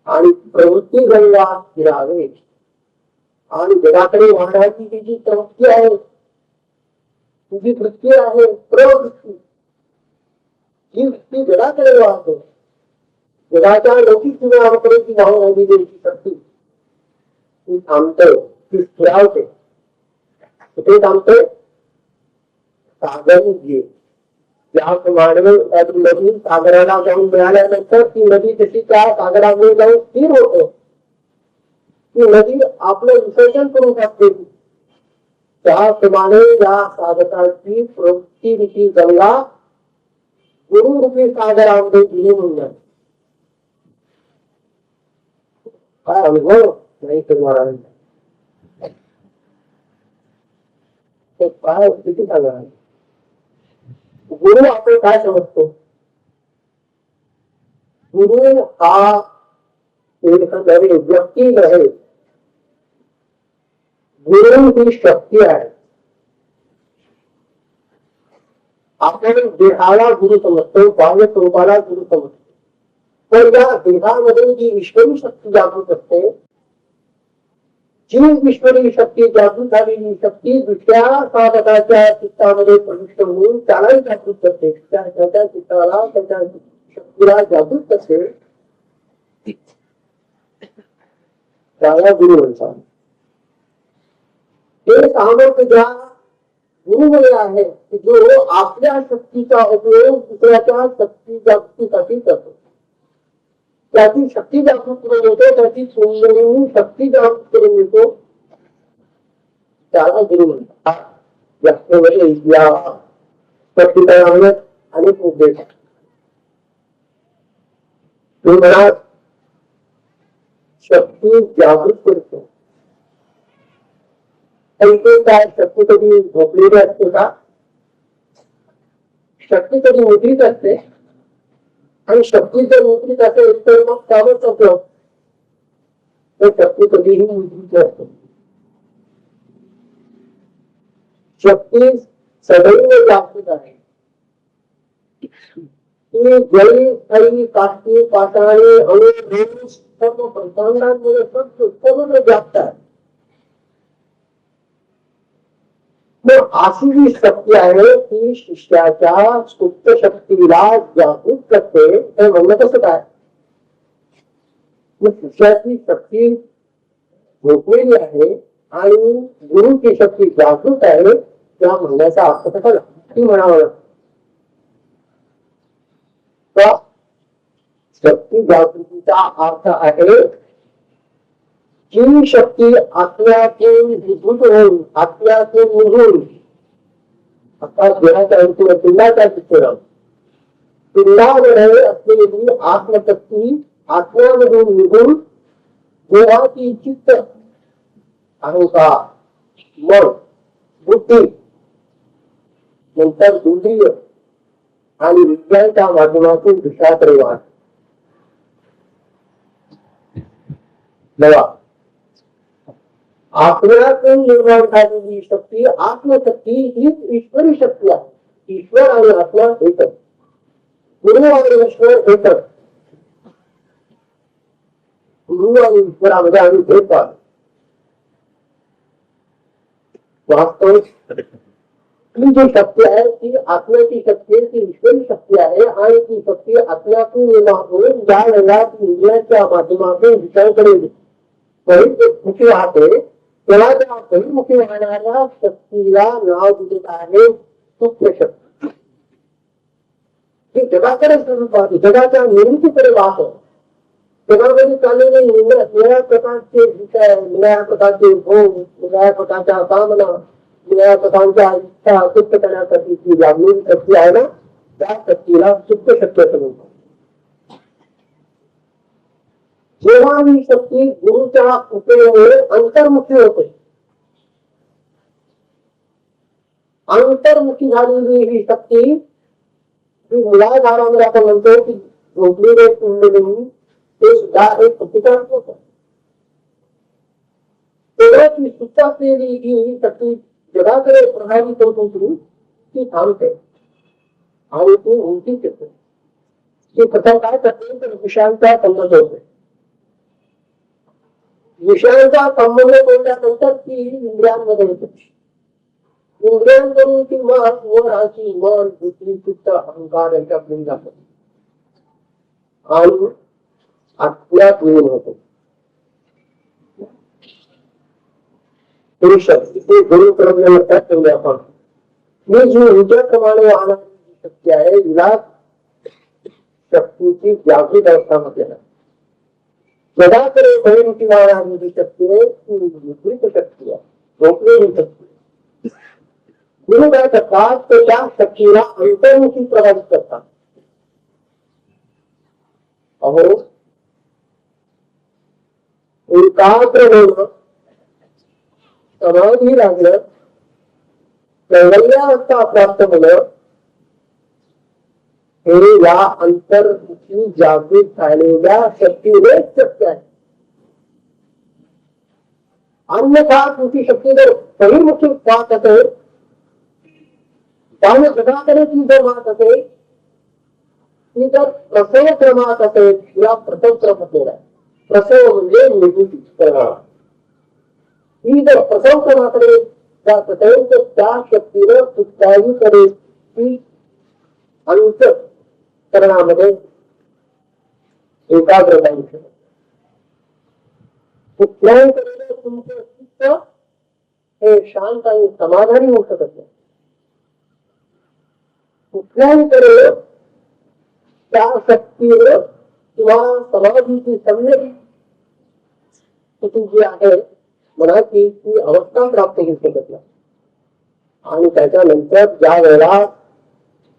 आणि प्रवृत्ती गंगा फिरावे आणि जगाकडे वाहण्याची ती जी प्रवृत्ती आहे तुझी वृत्ती आहे प्रवृत्ती ही व्यक्ती जगाकडे वाहतो. जगाच्या लौकिक जीवनाकडे ती धावून आलेली त्यांची शक्ती ती थांबते, ती स्थिरावते. कुठे थांबते? सागरी जीव. ज्याप्रमाणे नदी सागराला जाऊन मिळाल्यानंतर ती नदी तशी त्या सागरामध्ये जाऊन स्थिर होते. ती नदी आपलं विसर्जन करून टाकते. त्याप्रमाणे या साधकांची प्रवृत्ती गंगा गुरुरूपी सागरामध्ये विलीन होऊन जाते. काय अनुभव नाही तुम्हाला ते काय किती सांगा. गुरु आपण काय समजतो? गुरु हा एक व्यक्ती नव्हे. गुरु ही शक्ती आहे. आपण देहाला गुरु समजतो, बाह्य स्वरूपाला गुरु समजतो. पण या देहामध्ये जी ईश्वरी शक्ती जागृत असते, जी ईश्वरी शक्ती जागृत झालेली शक्ती दुसऱ्या साधकाच्या चित्तामध्ये प्रविष्ट होऊन त्यालाही जागृत करते. त्याच्या चित्ताला त्याच्या शक्तीला जागृत करते. त्याला गुरु म्हणतात. हे सामर्थ्य ज्या गुरुमध्ये आहे की जो आपल्या शक्तीचा उपयोग दुसऱ्याच्या शक्ती जागृतीसाठी करतो. त्याची शक्ती जागृत करून येतो, त्याची सुंदर शक्ती जागृत करून येतो, त्याला गुरु म्हणतात. व्याख्येमध्ये या स्पष्टीकरणामध्ये अनेक उद्देश आहेत. तुम्ही म्हणा शक्ती जागृत करतो. काय शक्ती कधी झोपलेली असते का? शक्ती कधी मुद्रित असते. आणि शक्ती जर मुद्रित असेल तर मग त्यावर उपयोग. तर शक्ती कधीही मुद्रित असते. शक्ती सदैव जागृत आहे. ती जळी स्थळी काष्टी पाषाणे अणु सर्व प्रसंगांमध्ये सर्व व्याप्त. मग अशी जी शक्ती आहे ती शिष्याच्या सुप्त शक्तीला जागृत करते. तर म्हणणं कसं काय? मग शिष्याची शक्ती झोपलेली आहे आणि गुरुची शक्ती जागृत आहे. त्या म्हणण्याचा अर्थ कसा ती म्हणावं का? शक्ती जागृतीचा अर्थ आहे जी शक्ती आत्म्यातून विभूत होऊन आत्म्यातून निघून आता देहाच्या अंतून पिंडाच्या चित्र पिंडामध्ये असलेली आत्मशक्ती आत्म्यामधून निघून देहाची चित्त अहंकार मन बुद्धी नंतर इंद्रिय आणि विज्ञानच्या माध्यमातून विषयाकडे वाढ आत्म्यातून निर्माण झालेली शक्ती आत्मशक्ती हीच ईश्वरी शक्ती आहे. ईश्वर आणि आत्मा एकच. गुरु आणि ईश्वर एकच. गुरु आणि ईश्वरामध्ये आम्ही भेद पाहतो. वास्तविक ही जी शक्ती आहे ती आत्म्याची शक्ती आहे, ती ईश्वरी शक्ती आहे आणि ती शक्ती आत्म्यातून निर्माण होऊन ज्या वेळेला इंद्रियाच्या माध्यमातून विषयाकडे बहिर्मुखी वाहते तेव्हा त्या बहिर्मुखी वाहणाऱ्या शक्तीला नाव दिलेलं आहे सूक्ष्म शक्ती. ही जगाकडे पाहते, जगाच्या निर्मितीकडे वाहतो. जगामध्ये चाललेले निळ्या प्रकारचे विषय, निळ्या प्रकारचे भोग, निळ्या प्रकारच्या कामना, निळ्या प्रकारच्या इच्छा सिद्ध करण्यासाठी जी लागलेली शक्ती आहे ना त्या शक्तीला सूक्ष्म शक्ती असं म्हणतात. जेव्हा ही शक्ती गुरुच्या उपयोगामुळे अंतर्मुखी होते. अंतर्मुखी झालेली ही शक्ती मुलाधारामध्ये आपण म्हणतो की झोपलेले कुंडलिनी ते सुद्धा एक प्रतिकार होत. तेव्हा ती सुप्त असलेली ही शक्ती जगाकडे प्रभावित होत होती ती थांबते आणि ती उलटी येते. ती प्रथम काय करते तर विषयांचा संबंध होते. विषयांचा संबंध तोडल्यानंतर ती इंद्रियांमध्ये येते. इंद्रियांकडून किंवा स्वराची मन बुद्धी चित्त अहंकार यांच्याकडून जातो आणि आत्म्यात लीन होतो. इथे गुरु क्रम लक्षात ठेवले आपण. ही जी ऊर्जेप्रमाणे वाहणारी जी शक्ती आहे हिला शक्तीची जागृत अवस्था म्हटले जाते. जगाकडे बहिरुटी वाहणारी जी शक्ती आहे ती विपरीत शक्ती आहे, झोपलेली शक्ती. गुरु काय करतात तर त्या शक्तीला अंतर्मुखी प्रभावित करतात. अहो एकाग्र होणं, समाधी लागलं, कैवल्यावस्था प्राप्त होणं हे या अंतर्मुखी जागृत झालेल्या शक्तीनेच शक्य आहे. अन्यथा तुमची शक्ती जर बहिर्मुखी वाहत असेल, त्यामुळे जगाकडे ती जर वाहत असेल, ती जर प्रसव क्रमात असेल, या प्रसव क्रम म्हटलेला आहे. प्रसव म्हणजे निर्मिती करणारा. ही जर प्रसव क्रमाकडे जात असेल तर त्या शक्तीनं कुठल्याहीकडे ती अंत करण्यामध्ये एकाग्रता येऊ शकत. कुठल्याहीकडे तुमचं चित्त हे शांत आणि समाधानी होऊ शकत नाही. कुठल्याहीकडे त्या शक्तीनं तुम्हाला समाधीची सम्यक स्थिती जी आहे मनाची ती अवस्था प्राप्त होऊ शकत नाही. आणि त्याच्यानंतर ज्या वेळेला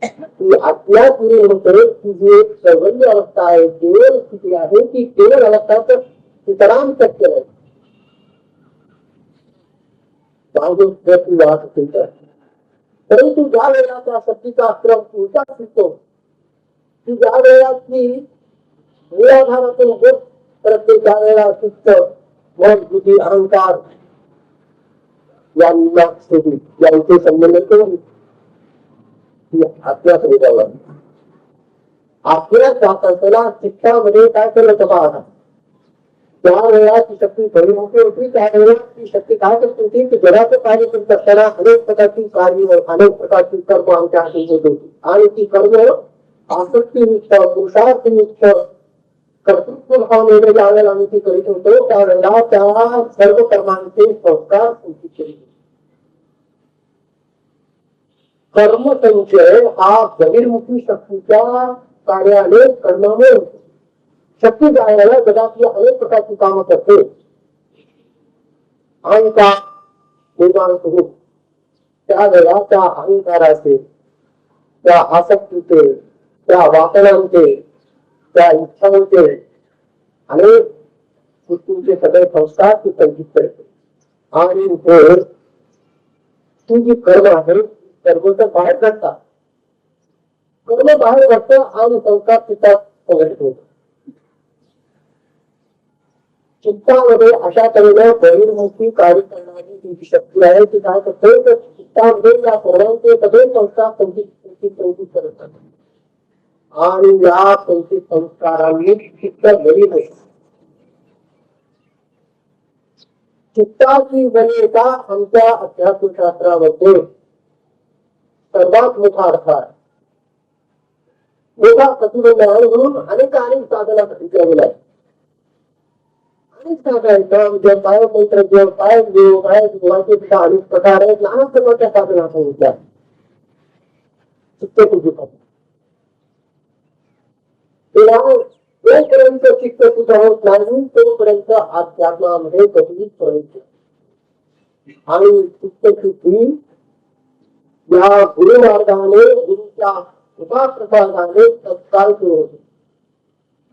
ती आत्म्यात लीन होते, ती जी एक सर्वज्ञ अवस्था आहे, केवळ स्थिती आहे, ती केवळ अवस्था तर इतरां शक्य नाही. वाहत असेल तर, परंतु ज्या वेळेला त्या शक्तीचा आश्रम उलटा फिरतो, की ज्या वेळेला ती मूलाधारातून होत प्रत्येक वेळेला चित्त मन बुद्धी अहंकार यांना सोडली, यांचे संबंध करून आत्म्याकडे जावं. आत्म्यात जात असताना चित्तामध्ये काय करत पाहता, त्या वेळेला ती शक्ती बहिर्मुखी होती. त्यावेळेला ती शक्ती काय करत होती की जगाचं कार्य करत असताना अनेक प्रकारची कार्य अनेक प्रकारची कर्म आमच्या हाती होत होती. आणि ती कर्म आसक्तीयुक्त पुरुषार्थयुक्त कर्तृत्व भावनेने ज्या वेळेला आम्ही ती करीत होतो त्यावेळेला त्या सर्व कर्मांचे संस्कार सूचित केले. कर्मसंचय हा बहिर्मुखी शक्तीच्या कार्याने कर्मामुळे होतो. शक्ती जायला जगातली अनेक प्रकारची कामं करते. अहंकार निर्माण करून त्यावेळेला त्या अहंकाराचे, त्या आसक्तीचे, त्या वासनांचे, त्या इच्छांचे अनेक गोष्टींचे सगळे संस्कार ती संचित करते. आणि ती जी कर्म आहे कर्म तर बाहेर काढतात, कर्म बाहेर काढतं आणि संस्कार चित्तात संघटित होतो. चित्तामध्ये अशा तऱ्हेने बहिर्मुखी कार्य करणारी जी शक्ती आहे ती काय करते तर चित्तामध्ये या सर्वांचे सगळे संस्कार संचित करतात. आणि या संचित संस्कारांनी चित्त बरी होते. चित्ताची बरीता आमच्या अध्यात्मशास्त्रामध्ये सर्वात मोठा अर्थ आहे. मोठा प्रतिबंध आहे म्हणून अनेक साधना केलेल्या आहेत. अनेक साधना जप आहे, मंत्र जप आहे, योग आहे, देवाचे सुद्धा अनेक प्रकार आहेत. नाना प्रकारच्या साधना सांगितल्या चित्तशुद्धीसाठी. जोपर्यंत चित्त शुद्ध होत नाही तोपर्यंत अध्यात्मामध्ये कधीच प्रवेश. आणि चित्तशुद्धी या गुरुमार्गाने गुरुच्या कृपाप्रसादाने तत्काळ सुरू होते.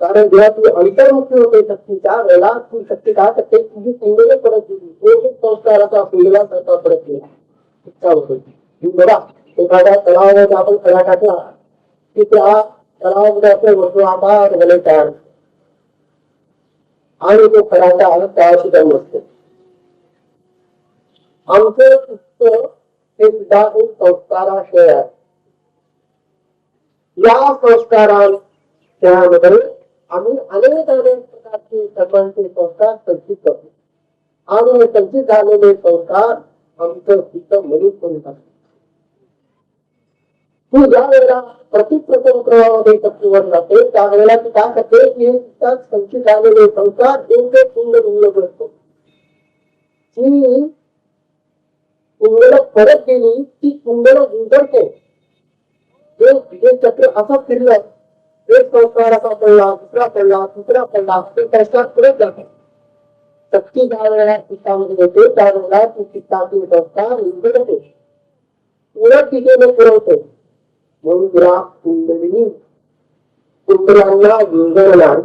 कारण जेव्हा ती अंतर्मुखी होते शक्तीच्या वेळेला ती शक्ती काय करते तुझी पिंडीने परत दिली. एक संस्काराचा पिंडीला करता परत दिला इच्छा होती. बघा एखाद्या तलावामध्ये आपण खडा टाकला की त्या तलावामध्ये आपले वर्तुळाकार झाले तयार आणि तो खडाचा तयार सुद्धा नसतो. आमचं चित्त हे सुद्धा एक संस्काराशय आहे. या संस्कारामध्ये आम्ही अनेक प्रकारचे कर्मांचे संस्कार संचित करतो. आणि हे संचित झालेले संस्कार आमचं तिथं मरीत म्हणतात. तू ज्या वेळेला प्रतिप्रथम क्रमामध्ये शक्तीवर जाते त्यावेळेला ती काय करते की संचित आलेले संसार एवढे पुण्य रुग्ण करतो. ती कुंडला परत गेली ती कुंडला उघडते. ते चक्र असं फिरलं, एक संस्कार असा पडला, दुसरा पडला, तिसरा पडला, ते संस्कार परत जातात. शक्ती ज्या वेळेला चित्तामध्ये येते त्यावेळेला ती चित्तातील संस्कार उघडते, उलट दिशेने फिरवते. म्हणून तिला कुंडलिनी कुंडलांना विंगडणार.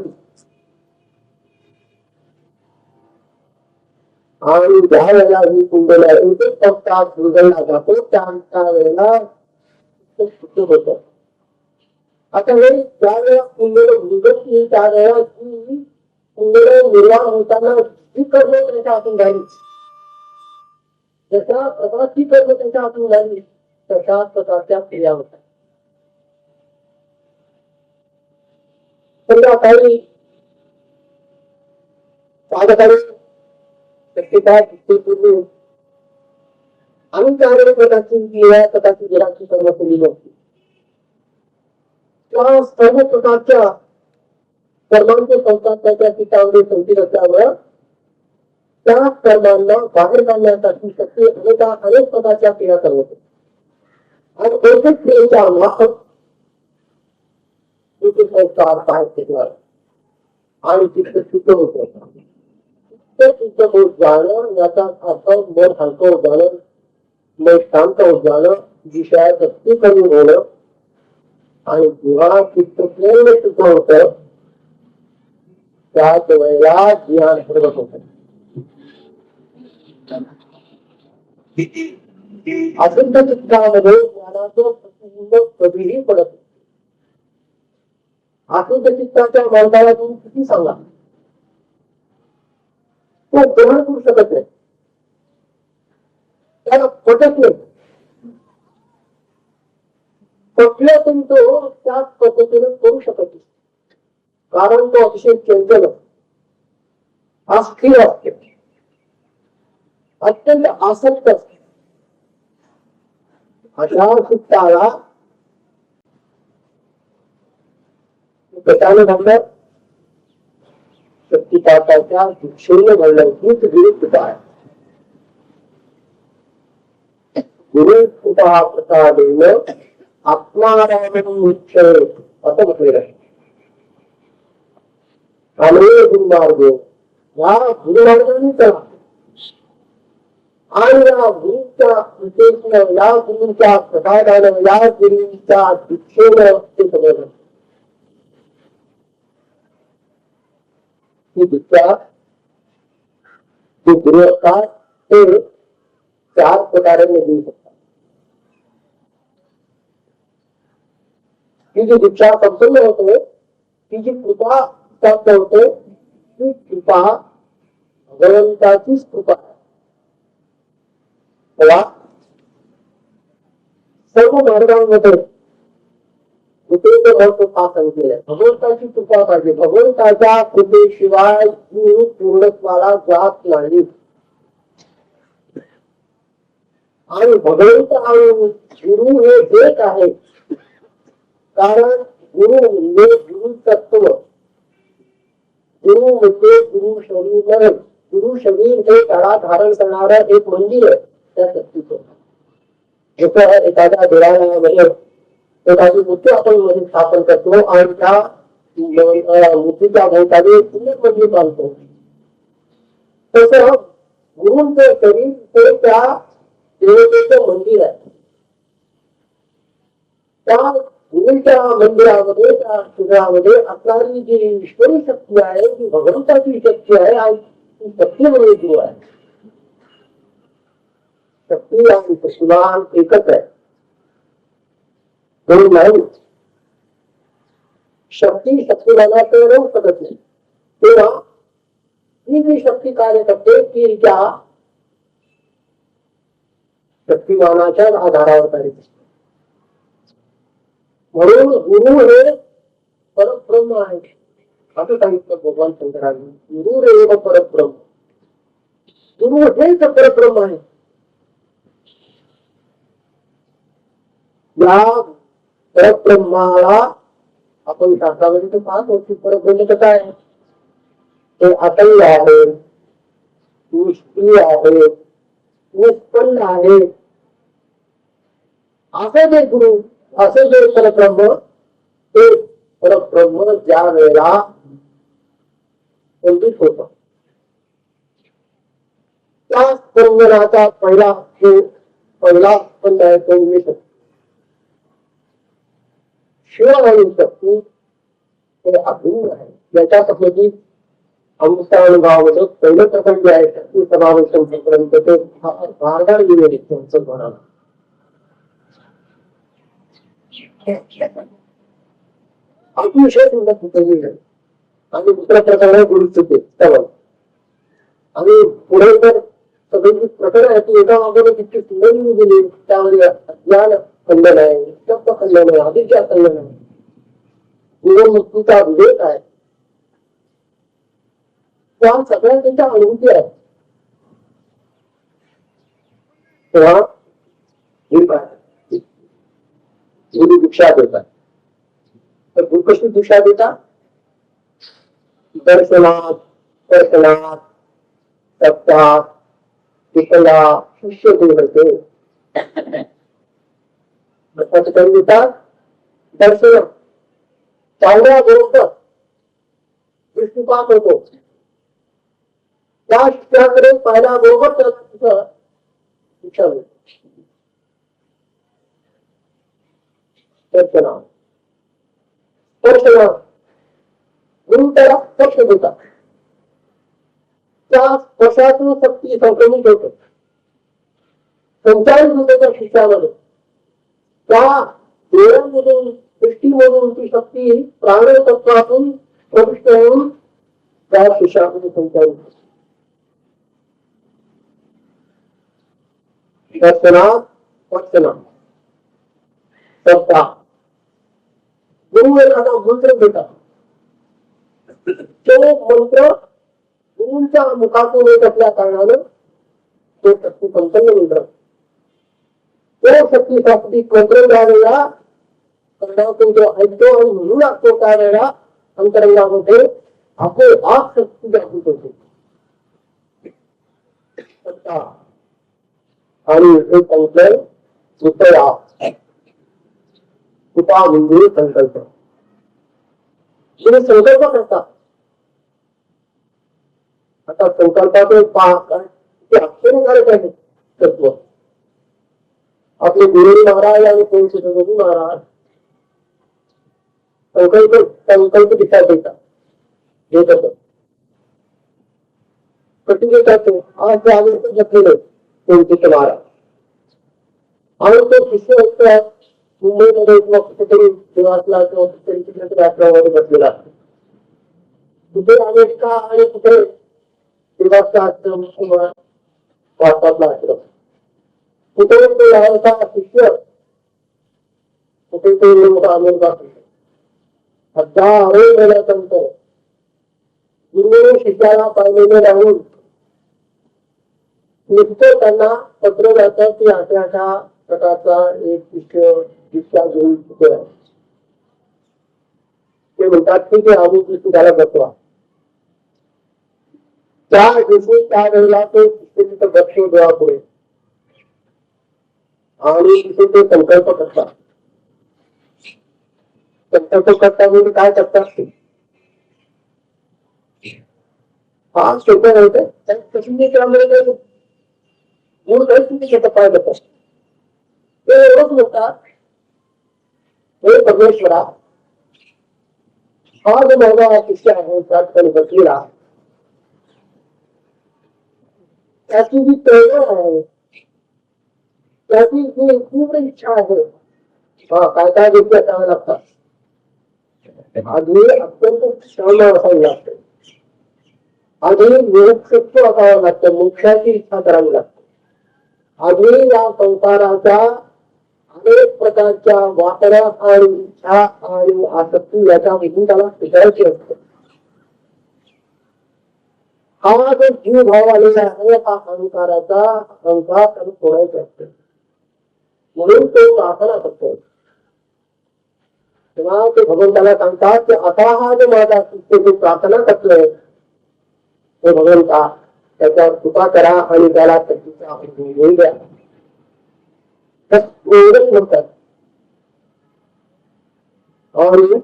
आणि ज्या वेळेला ही कुंडला एक संस्कार विंगडला जातो त्या वेळेला शुद्ध होत. आता हे ज्या वेळेला कुंडल विगत येईल त्यावेळेला ती कुंडल निर्माण होताना जी कर्म त्याच्या हातून झाली, जसा ती कर्म त्याच्या हातून झाली तशा प्रकारच्या क्रिया होतात. समजा काही साधकाने पूर्वी आम्ही चांगल्या प्रकारची क्रिया प्रकारची जगाची कर्म केली नव्हती. त्या सर्व प्रकारच्या कर्मांचे संस्कार त्याच्या चित्तामध्ये संचित असल्यामुळे त्या कर्मांना बाहेर काढण्यासाठी शक्ती अनेक प्रकारच्या क्रिया करत होते. आणि एकच क्रियेच्या माफक संस्कार बाहेर घेतला आणि चित्त शुद्ध होत. शुद्ध होत जाणं याचा अर्थ मन हलकं होत जाणं, मन शांत होत जाणं, विषयात शक्ती कमी होणं. आणि जेव्हा चित्त पूर्ण शुद्ध होत त्याच वेळेला ज्ञान प्रगत होत. अशुद्ध चित्तामध्ये ज्ञानाचं प्रतिबिंब कधीही पडत नाही. अशुद्ध चित्ताच्या माणसाला तुम्ही किती सांगा तो ग्रहण करू शकत नाही, त्याला पटत नाही. पटलं पण तो त्याच पद्धतीने करू शकत नाही, कारण तो अतिशय चंचल अस्थिर असते, अत्यंत आसक्त असते. अशा चित्ताला कशाने घडलं? शक्तिपाताच्या दीक्षेने घडलं. हीच गुरुकृपा आहे. गुरुकृपा प्रसादेन आत्मारामं निश्चय असं म्हटलेलं आहे. आणि गुरुमार्ग या गुरुमार्गाने चला आणि या गुरुच्या कृपेनं, या गुरुच्या प्रसादानं, या गुरुच्या दीक्षेनं ते सगळं. ही दीक्षा जे गुरु असतात ते चार प्रकारे देऊ शकतात. ही जी दीक्षा संपन्न होते, ती जी कृपा प्राप्त होते, ती कृपा भगवंताचीच कृपा आहे. सर्व मार्गांमध्ये भगवंताची कृपा पाहिजे. भगवंताच्या कृपेशिवाय गुरु पूर्णत्वाला जात नाही. आणि भगवंत आणि गुरु हे एक आहे. कारण गुरु म्हणजे गुरु तत्व, गुरु म्हणजे गुरु शरीर. गुरु शरीर हे त्याला धारण करणारं एक मंदिर आहे त्या शक्तीचं. जसं एखाद्या देवालयामध्ये एखादी मूर्ती आपण मध्ये स्थापन करतो आणि त्या मूर्तीच्या भोवताली पुण्य मंदिर बांधतो, तसं गुरूंचं शरीर हे त्या देवतेचं मंदिर आहे. त्या गुरूंच्या मंदिरामध्ये, त्या शरीरामध्ये असणारी जी ईश्वरी शक्ती आहे, ती भगवंताची शक्ती आहे आणि ती शक्ती म्हणजे गुरु आहे. शक्ती आणि शक्तिमान एकच आहे, दोन नाही. शक्ती शक्तिमानाचं रोग शकत नाही. तेव्हा ही जी शक्ती कार्य करते ती त्या शक्तिमानाच्या आधारावर कार्य करते. म्हणून गुरु हे परब्रह्म आहे असं सांगितलं भगवान शंकरांनी. गुरु रे परब्रह्म, गुरु हेच परब्रह्म आहे. या परब्रह्माला आपण शास्त्रामध्ये तर पाहतो की परब्रह्म कसं आहे, ते अखंड आहे, निष्क्रिय आहे, निष्पन्न आहे. असं जे गुरु, असं जे परब्रह्म, ते परब्रह्म ज्या वेळेला पंडित होत, त्या ब्रह्मनाचा पहिला स्पंद आहे तो विष. शिव आणि शक्ती हे अभिन्न आहे. याच्यापासून अमृतानुभवाचं पहिलं प्रकरण जे आहे शक्ती समावेशन प्रकरण, ते मार्गाड गेलेले त्यांचं म्हणाल. अतिशय सुंदर पुस्तक आणि दुसऱ्या प्रकारे गुरुचुके आणि पुढे तर सगळी प्रकरण आहे ती एका मागोने तितकी सुंदर गेली. त्यामध्ये अज्ञान खंडन आहे, शब्द खंडन आहे, अभिषा खंडन आहे, जीवनमुक्तीचा विवेक आहे. त्या सगळ्या त्यांच्या अनुभूती आहेत. तेव्हा गुरु दीक्षा देतात. तर गुरु कशी दीक्षा देतात? दर्शनात, दर्शनात, सप्ताहात, टिकला, शिष्य होते. काही देतात दर्शन, चांगल्या बरोबर दृष्टिपात होतो. त्या शिक्षणाकडे पाहिल्या बरोबर त्याला तिथं शिक्षा मिळते. दर्शनात, दर्शनात गुरु त्याला स्पर्श देतात. त्या स्पर्शातून शक्ती संक्रमित होते, संचारित होते त्या शिष्यामध्ये. त्या डोळ्यांमधून, दृष्टीमधून ती शक्ती प्राणतत्वातून प्रविष्ट होऊन त्या शिष्यामध्ये संचारित होते. दर्शनात, स्पर्शनात, सप्ताह गुरु एखादा मंत्र देतात. तो मंत्र गुरूंच्या मुखातून येत असल्या कारणानं तो शक्ती संपन्न मंत्र. तो शक्ती शास्त्रिक मंत्र ज्या वेळेला कर्णातून तो ऐकतो आणि म्हणू लागतो त्यावेळेला अंतरंगामध्ये आपोआप शक्ती जागृत होते. आणि हे संकल्प कृपया कृपा म्हणजे संकल्प. तुम्ही संकल्प करता. आता संकल्पाचे ते अक्षर झाले पाहिजे तत्व. आपले गुरु महाराज आणि कोणते गुरु महाराज संकल्प दिशा देतात. देत असत कधी देतात. आज ते आम्ही घेतलेले कोणते महाराज आणि तो शिष्य असतात मुंबईमध्ये किंवा कुठेतरी निवासला किंवा कुठेतरी कुठेतरी आश्रमामध्ये बसलेला असतो. कुठे अमेरिका आणि कुठे देवाचा आश्रम किंवा भारतातला आश्रम. कुठे तो याचा शिष्य, कुठे तो अमेरिका हजारो महिन्यानंतर गुरु शिष्याला पाहिलेले राहून नुसतं त्यांना पत्र जातात की अशा अशा प्रकारचा एक शिष्य दीक्षा घेऊन तिथे आहे. ते म्हणतात ठीक आहे आम्ही तुम्हाला बसवा. त्या दिवशी त्या वेळेला ते शिष्य तिथं दक्ष देवा पुढे आणि तिथे ते संकल्प करतात. संकल्प करताना काय करतात हा सोपं नव्हतं. त्यामध्ये मूळ काहीच तुम्ही शेतात पाहिलं तर ते एवढंच म्हणतात हे परमेश्वरा हा जो माझा शिष्य आहे त्या ठिकाणी बसलेला त्याची जी प्रेरणा आहे त्याची जी तीव्र इच्छा आहे हा काय काय गोष्टी असाव्या लागतात. आधी अत्यंत श्रम असावी लागते. आधी मोक्षत्व असावं लागतं. मोक्षाची इच्छा करावी लागते. आधी या संसाराच्या अनेक प्रकारच्या वाकड्या आणि इच्छा आणि आसक्ती याच्यामधून त्याला स्वीकारायची असते. हा जो जीव भाव आलेला आहे हा अहंकाराचा अहंकार त्याला सोडायचा असतो. म्हणून तो प्रार्थना करतो. तेव्हा ते भगवंताला सांगतात की आता हा जो माझा तो प्रार्थना करतोय तो भगवंता त्याच्यावर कृपा करा आणि त्याला त्याचा अनुभव द्या. एवढंच म्हणतात. आणि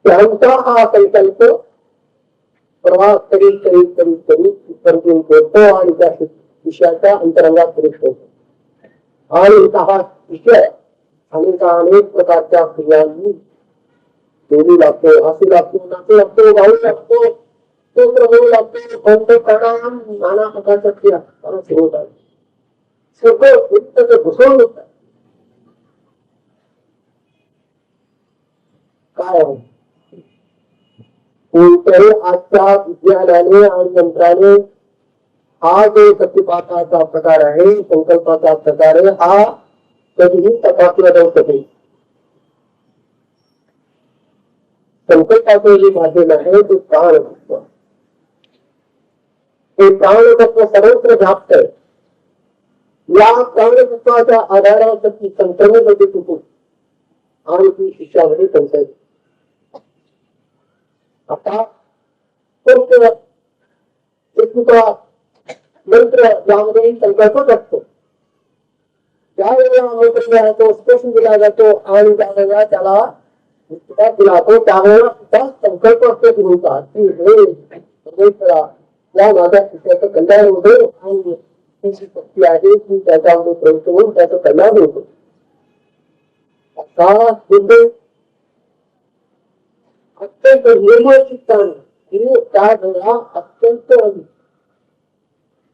त्यांचा हा संकल्प प्रवास करीत करीत करीत करीत समजून करतो आणि त्या विषयाच्या अंतरंगात प्रवेश करतो. आणि हा विषय अनेक प्रकारच्या क्रियांनी बोलू लागतो, हसू लागतो, नाचू लागतो, गाऊ लागतो, स्तोत्र होऊ लागतो, भक्त प्रणाम नाना प्रकारच्या क्रिया सुरू होतात. सगळं घुसवून होतात. काय कोणत्याही आजच्या विज्ञानाने आणि यंत्राने हा जो प्रतिपाताचा प्रकार आहे, संकल्पाचा प्रकार आहे, हा कधीही तपासला जाऊ शकेल. संकल्पाचे जे माध्यम आहे ते प्राणतत्व. हे प्राणतत्व सर्वत्र व्याप्त आहे. या प्राणतत्वाच्या आधारावर ती संक्रमित होती आणि ती शिष्यामध्ये संचय. आता मंत्र यामध्ये संकल्पच असतो. ज्यावेळेला मंत्र तो स्पर्श दिला जातो आणि ज्यावेळेला त्याला दिला जातो त्यावेळेला सुद्धा संकल्प असतो गुरुचा की हे या माझ्या शिष्याचं कल्याण होते आणि ही जी शक्ती आहे ती त्याच्यामध्ये प्रवेश होऊन त्याचं कल्याण होतं. आता बुद्ध अत्यंत निर्मळ चित्ताने त्यावेळेला अत्यंत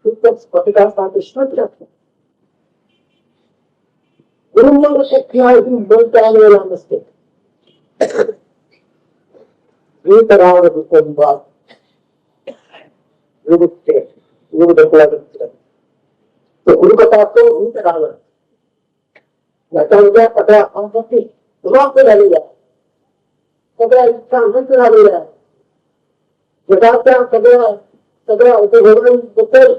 शुद्ध स्फटिकासारखे स्वच्छ असतात. निर्मळ शक्ती आहे ती बल त्यावेळेला नसते. गुरुकथा असतो भूतरावर याच्यामध्ये सगळ्या अंशाची समाप्त झालेल्या सगळ्या इच्छा नष्ट झालेल्या जगाच्या सगळ्या उपभोगांबद्दल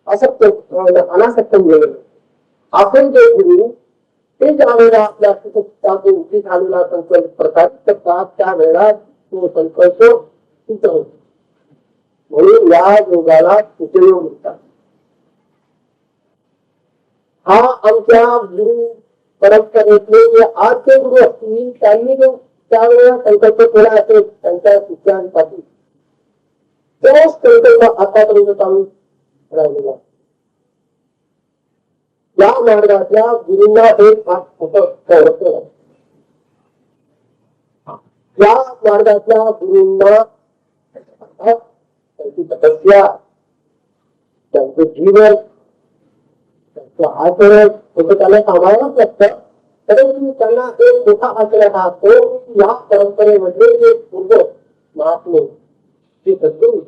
असत्य अनासक्त मिळेल. आपण जे गुरु ते ज्या वेळेला आपल्या उभी झालेला संकल्प प्रकाशित करतात त्यावेळेला तो संकल्प सिद्ध होतो. म्हणून या योगाला उपयोग म्हणतात. हा आमच्या गुरु परंपरेतले जे आजचे गुरु असतील त्यांनी जो त्यावेळेला संकल्प केला असेल त्यांच्या शिष्यांसाठी तोच संकल्प आतापर्यंत चालू राहिलेला. या मार्गातल्या गुरूंना हे फार मोठं कळत नाही. या मार्गातल्या गुरूंना त्यांची तपस्या त्यांचं जीवन त्यांचं आचरण होतं त्याला सांभाळावंच लागतं. परंतु त्यांना एक मोठा आचरण हा तो या परंपरेमध्ये जे पूर्व महात्मे जे सद्गुरू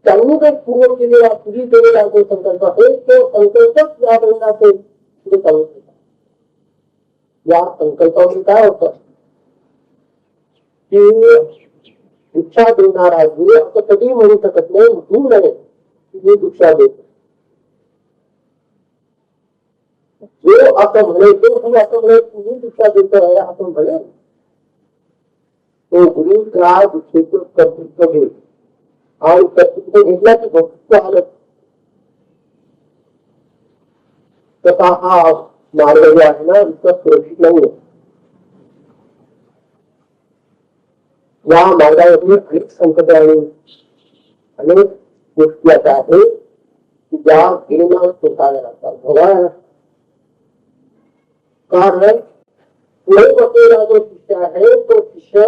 त्यांनी जे पूर्व केलेला पूर्वी केलेला जो संकल्प आहे तो संकल्पच या वेळेला ते पुढे चालू होता. या संकल्पामध्ये काय होतं की दीक्षा देणारा गुरु असं कधी म्हणू शकत नाही म्हणू नये की मी दीक्षा देतो. जो असं म्हणे तो गुरु असं म्हणे तुम्ही दीक्षा देतो आहे असं म्हणे तो गुरु त्या दीक्षेचं कर्तृत्व घेईल आणि कर्तृत्व घेतल्याचं भक्तित्व आलं. तसा हा मार्ग जो आहे ना इतका सुरक्षित नाहीये. या मार्गावरती अनेक संकट आहे अनेक गोष्टी अशा आहेत की ज्या गिरणावर सोसाव्या लागतात. भगवान कारण पुढे बसलेला जो शिष्य आहे तो शिष्य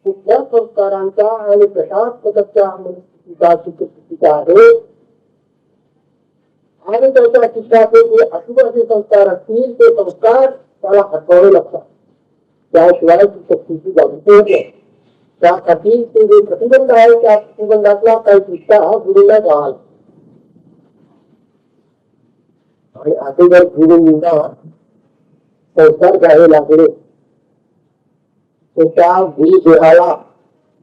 कुठल्या संस्कारांचा आणि कशात्मकच्या मनस्थितीचा चित्तस्थितीचा आहे आणि त्याच्या शिष्याचे जे अशुभ असे संस्कार असतील ते संस्कार त्याला हटवावे लागतात. त्याशिवाय ती शक्तीची जागृती होते. त्यासाठी ते जे प्रतिबंध आहे त्या प्रतिबंधातला काही शिक्षा गुरुला द्यावा. आणि असे जर गुरुंना संस्कार घ्यावे लागले तर त्या गुरुदेहाला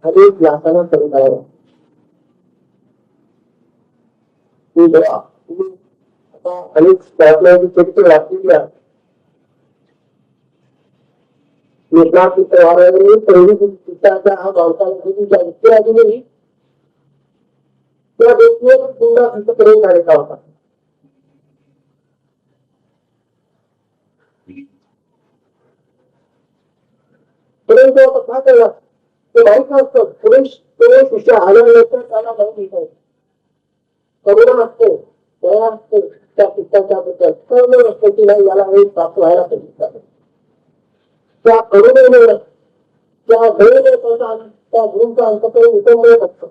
अनेक यातना करून द्यावं. अनेक महात्म्यांची चरित्र वाचलेली आहे. एकनाथ महाराजांनी पहिली पिताच्या हा माणसाला दिली ज्या व्यक्तीला दिलेली त्या व्यक्तीवर पुन्हा तिथं प्रेम काढायचा होता. परंतु आता काय करणार ते माहित नसतं. पुढे तो शिष्य आल्यानंतर त्याला माहिती आहे करुणा असते, दया असते त्या पित्ताच्या बद्दल कळलं नसतं की नाही याला हे प्राप्त व्हायला पाहिजे. त्या करुणेने त्या दयेने त्या गुरूंचा अंतकरण उतरवत असतो.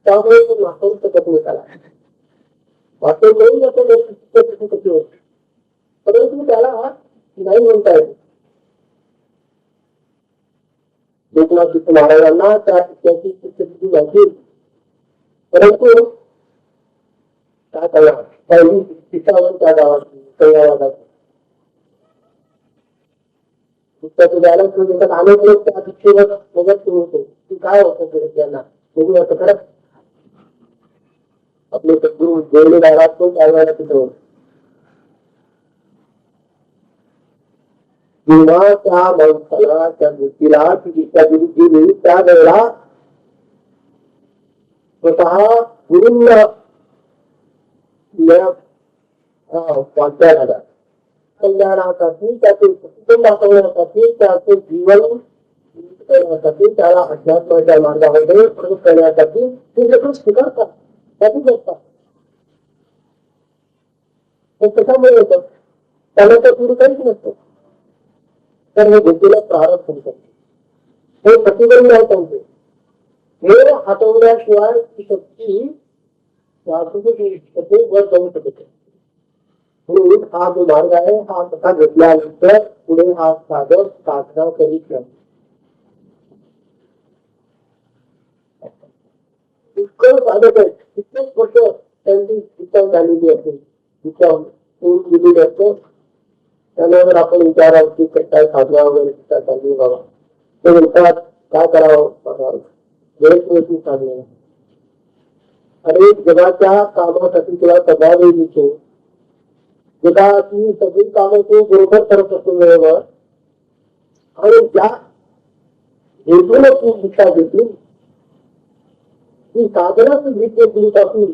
त्यामुळे तो वाचवू शकत नाही त्याला वाचवून नाही असं कशी होत. परंतु त्याला नाही म्हणता येत. एकनाथ महाराजांना त्या पित्याची चित्रकृती झाली. परंतु काय करणार पहिली पितावर त्या गावाची कैवादाची अनेक लोक त्या शिक्षेवर मदत होतो की काय होतं त्यांना बघू असं खरं आपले गुरु जेवढे गावात तो त्यावेळेला तिथं किंवा त्या माणसाला त्या व्यक्तीला ती दिशा दिली गेली त्यावेळेला स्वतः गुरूंना वाटल्या झाला कल्याणासाठी त्याचे कुटुंब दाखवण्यासाठी त्याचे जीवन करण्यासाठी त्याला अध्यात्माच्या मार्गामध्ये प्रगत करण्यासाठी ते सगळं स्वीकारतात त्यातच असतात. हे कशामुळे येतं त्याला तर पुढे काहीच नसतं. तर हे बुद्धीला प्रारंभ होऊ शकते. हे प्रतिबंध आहे त्यांचे. हे हटवल्याशिवाय ती शक्ती वर जाऊ शकते. म्हणून हा जो मार्ग आहे हा कसा घेतल्यानंतर पुढे हा साधक साधना करीत नाही. इतकं साधक आहे इतकेच वर्ष त्यांची इच्छा झालेली असते इच्छा दिलेली असते. त्यानंतर आपण विचारावं की काय साधना वगैरे इच्छा चालली बाबा ते म्हणतात काय करावं वेळेची साधना. अरे जगाच्या कामासाठी तुला सभा दिसतो जगाची सगळी कामं तू बरोबर करत असतो वेळेवर आणि ज्या हेतून तू शिक्षा घेतली ती साधनाच भीत घेतली असून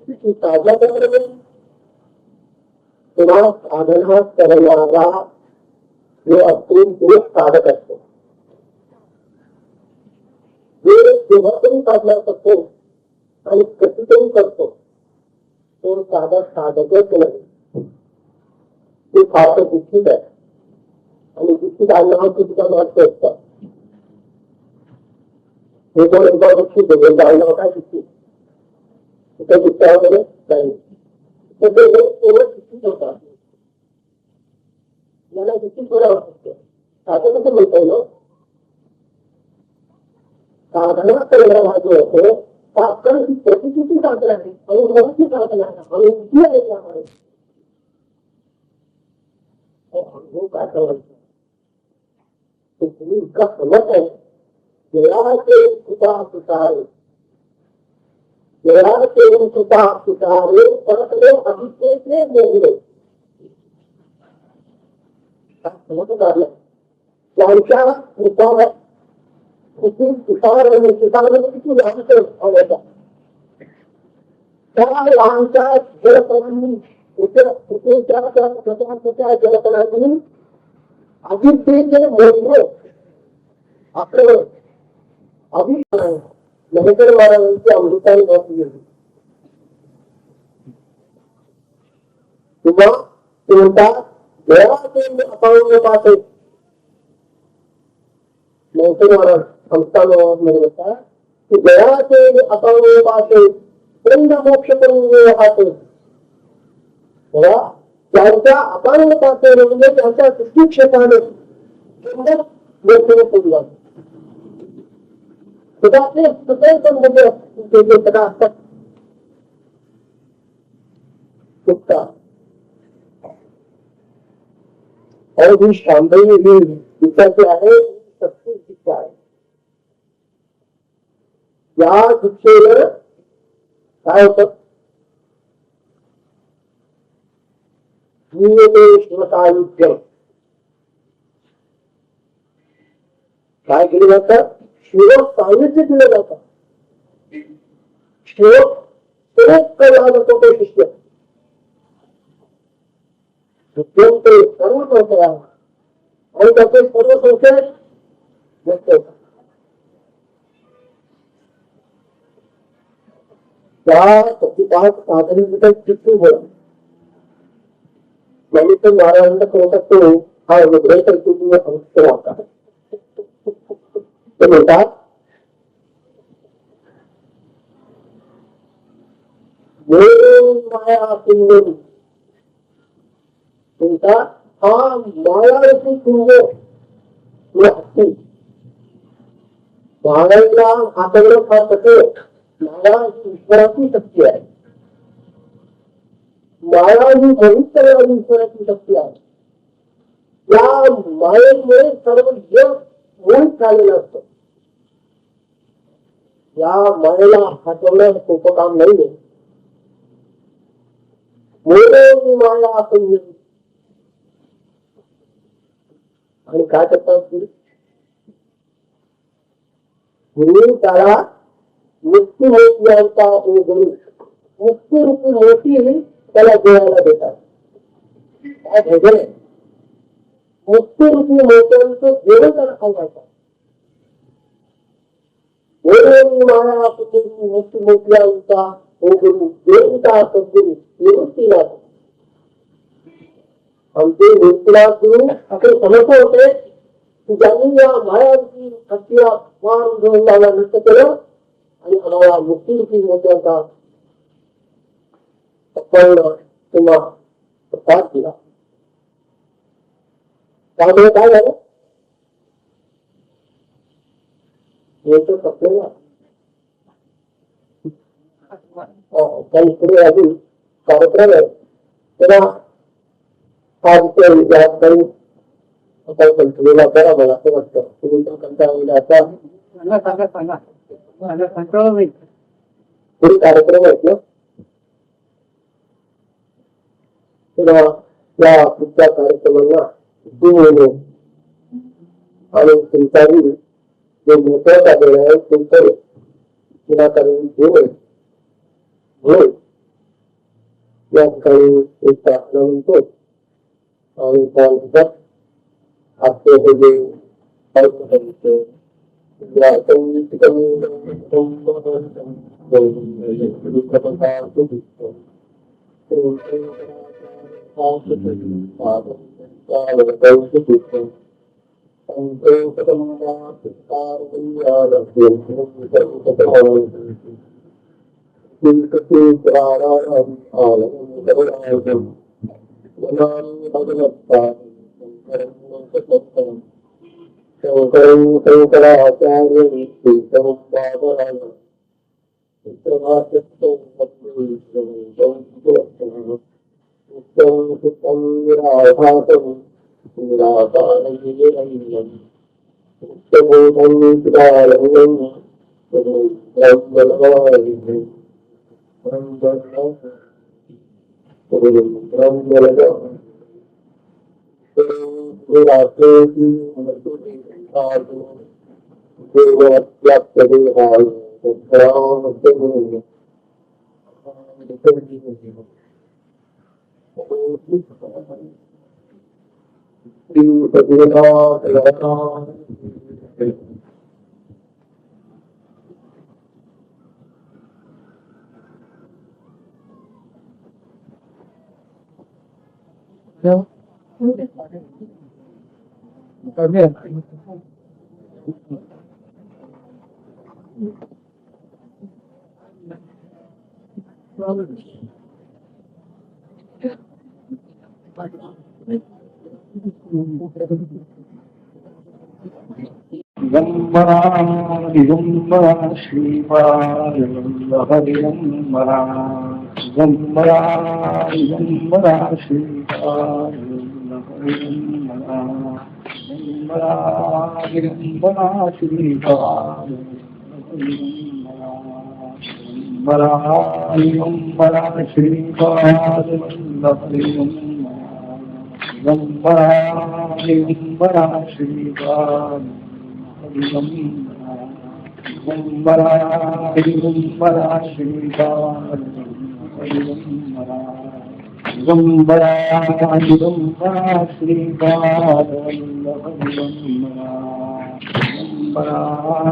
ती साधना करणे तेव्हा साधना करणारा जो असतो तो साधक असतो. जेव्हा तरी साधना करतो आणि कशी तरी करतो तो साधक साधकच नाही. ते फार दुःखित आहे आणि दुःखित आणण्यावर तुझ्या वाटत असतात. हे कोण एकदा दुःखित आहे आणण्यावर काय दुःखित त्या दुःखा वगैरे काही दुःखित होतात. मला दुःखित करावं शकतं साधक कसं म्हणता येईल. साधना करणारा हा जो असतो आपण प्रतिकृती साधना आहे अनुभवाची साधना आहे अनुभव काय करायचं तुम्ही इतका समज आहे जयाचे कृपा सुतारे जयाचे कृपा सुतारे परतले अभिषेकले मोहले समजत आलं त्यांच्या कृपावर किती तुषार किती लहानचं आवडता त्या लहानच्या जलकणांनी स्वतःच्या जलकणांनी अजितेचे मोठे आपलं अभिमान नरेंद्र महाराजांची अमृताने बसली गेली. किंवा ते म्हणतात जयाचे अपांग पासे नरेंद्र महाराज संस्थान म्हणतात की जयाचे अपांग पासे प्रेम मोक्ष करून हाते त्यांच्या अपांग पासे म्हणजे त्यांच्या सुशिक्षेपाने असतात आणि ही शांभवी ही विचारची आहे शक्ती शिक्षा आहे. या शिक्षेवर काय होत शिवसायुज्य काय केलं जातं? शिवसायुज्य दिलं जातं. शिव कला नको तो शिष्य ते सर्व संशय आणि त्याचे सर्व संशय व्यक्त होतात. त्या सतीपाठ साधनेबद्दल चित्तू बोला म्हणजे तो नारायण करू शकतो. हा हृदय तरतुदीवर अंश होता. ते म्हणतात माया कुंभ तुमचा हा मायारूपी कुंभ हत्ती मायाला हातवलं फार कसे माया ही ईश्वराची शक्ती आहे. माया ही भविष्यवाणी ईश्वराची शक्ती आहे. या मायेमुळे सर्व जग मोहित झालेलं असतं. या मायेला हातवणं सोपं काम नाहीये. माया आपण आणि काय करतात गुरु त्याला मुक्ती मोठी आणता मुक्ती रूपी मोठी त्याला देवाला देतात. काय भेटले मुक्ती रूपी मोठ्यांचं जेवण त्याला खाऊ घालतात. माया मुक्ती मोठी आणता हो गुरु देवता सद्गुरु निवृत्ती लागतो. आमचे निवृत्तीनाथ गुरु असे समजत होते की ज्यांनी या मायाची हत्या वार नष्ट केलं आणि आम्हाला मुक्तीरूपी मोठ्यांचा किंवा प्रसाद दिला. त्यामुळे काय झालं कपडेला काही पुढे अजून कार्यक्रम आहे तेव्हा कंट्रोलला करा मला असं वाटतं. तुमचा कंटाळा होईल असा पुढे कार्यक्रम आहेत ना तेव्हा या पुढच्या कार्यक्रमांना आणि तुमचाही जे महत्वाचा वेळ आहे तुमचं विनाकारण घेऊन म्हणून या ठिकाणी एक प्रार्थना म्हणतो आणि त्यानंतर आपले हे जे दिगंबरा दिगंबरा श्रीपाद दिगंबरा दिगंबरा श्रीपाद दिगंबरा दिगंबरा दिगंबरा श्रीपाद दिगंबरा दिगंबरा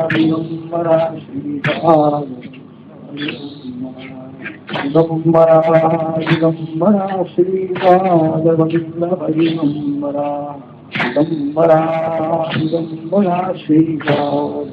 दिगंबरा श्रीपाद दिगंबरा दिगंबरा श्रीपाद दिगंबरा दिगंबरा दिगंबरा श्रीपाद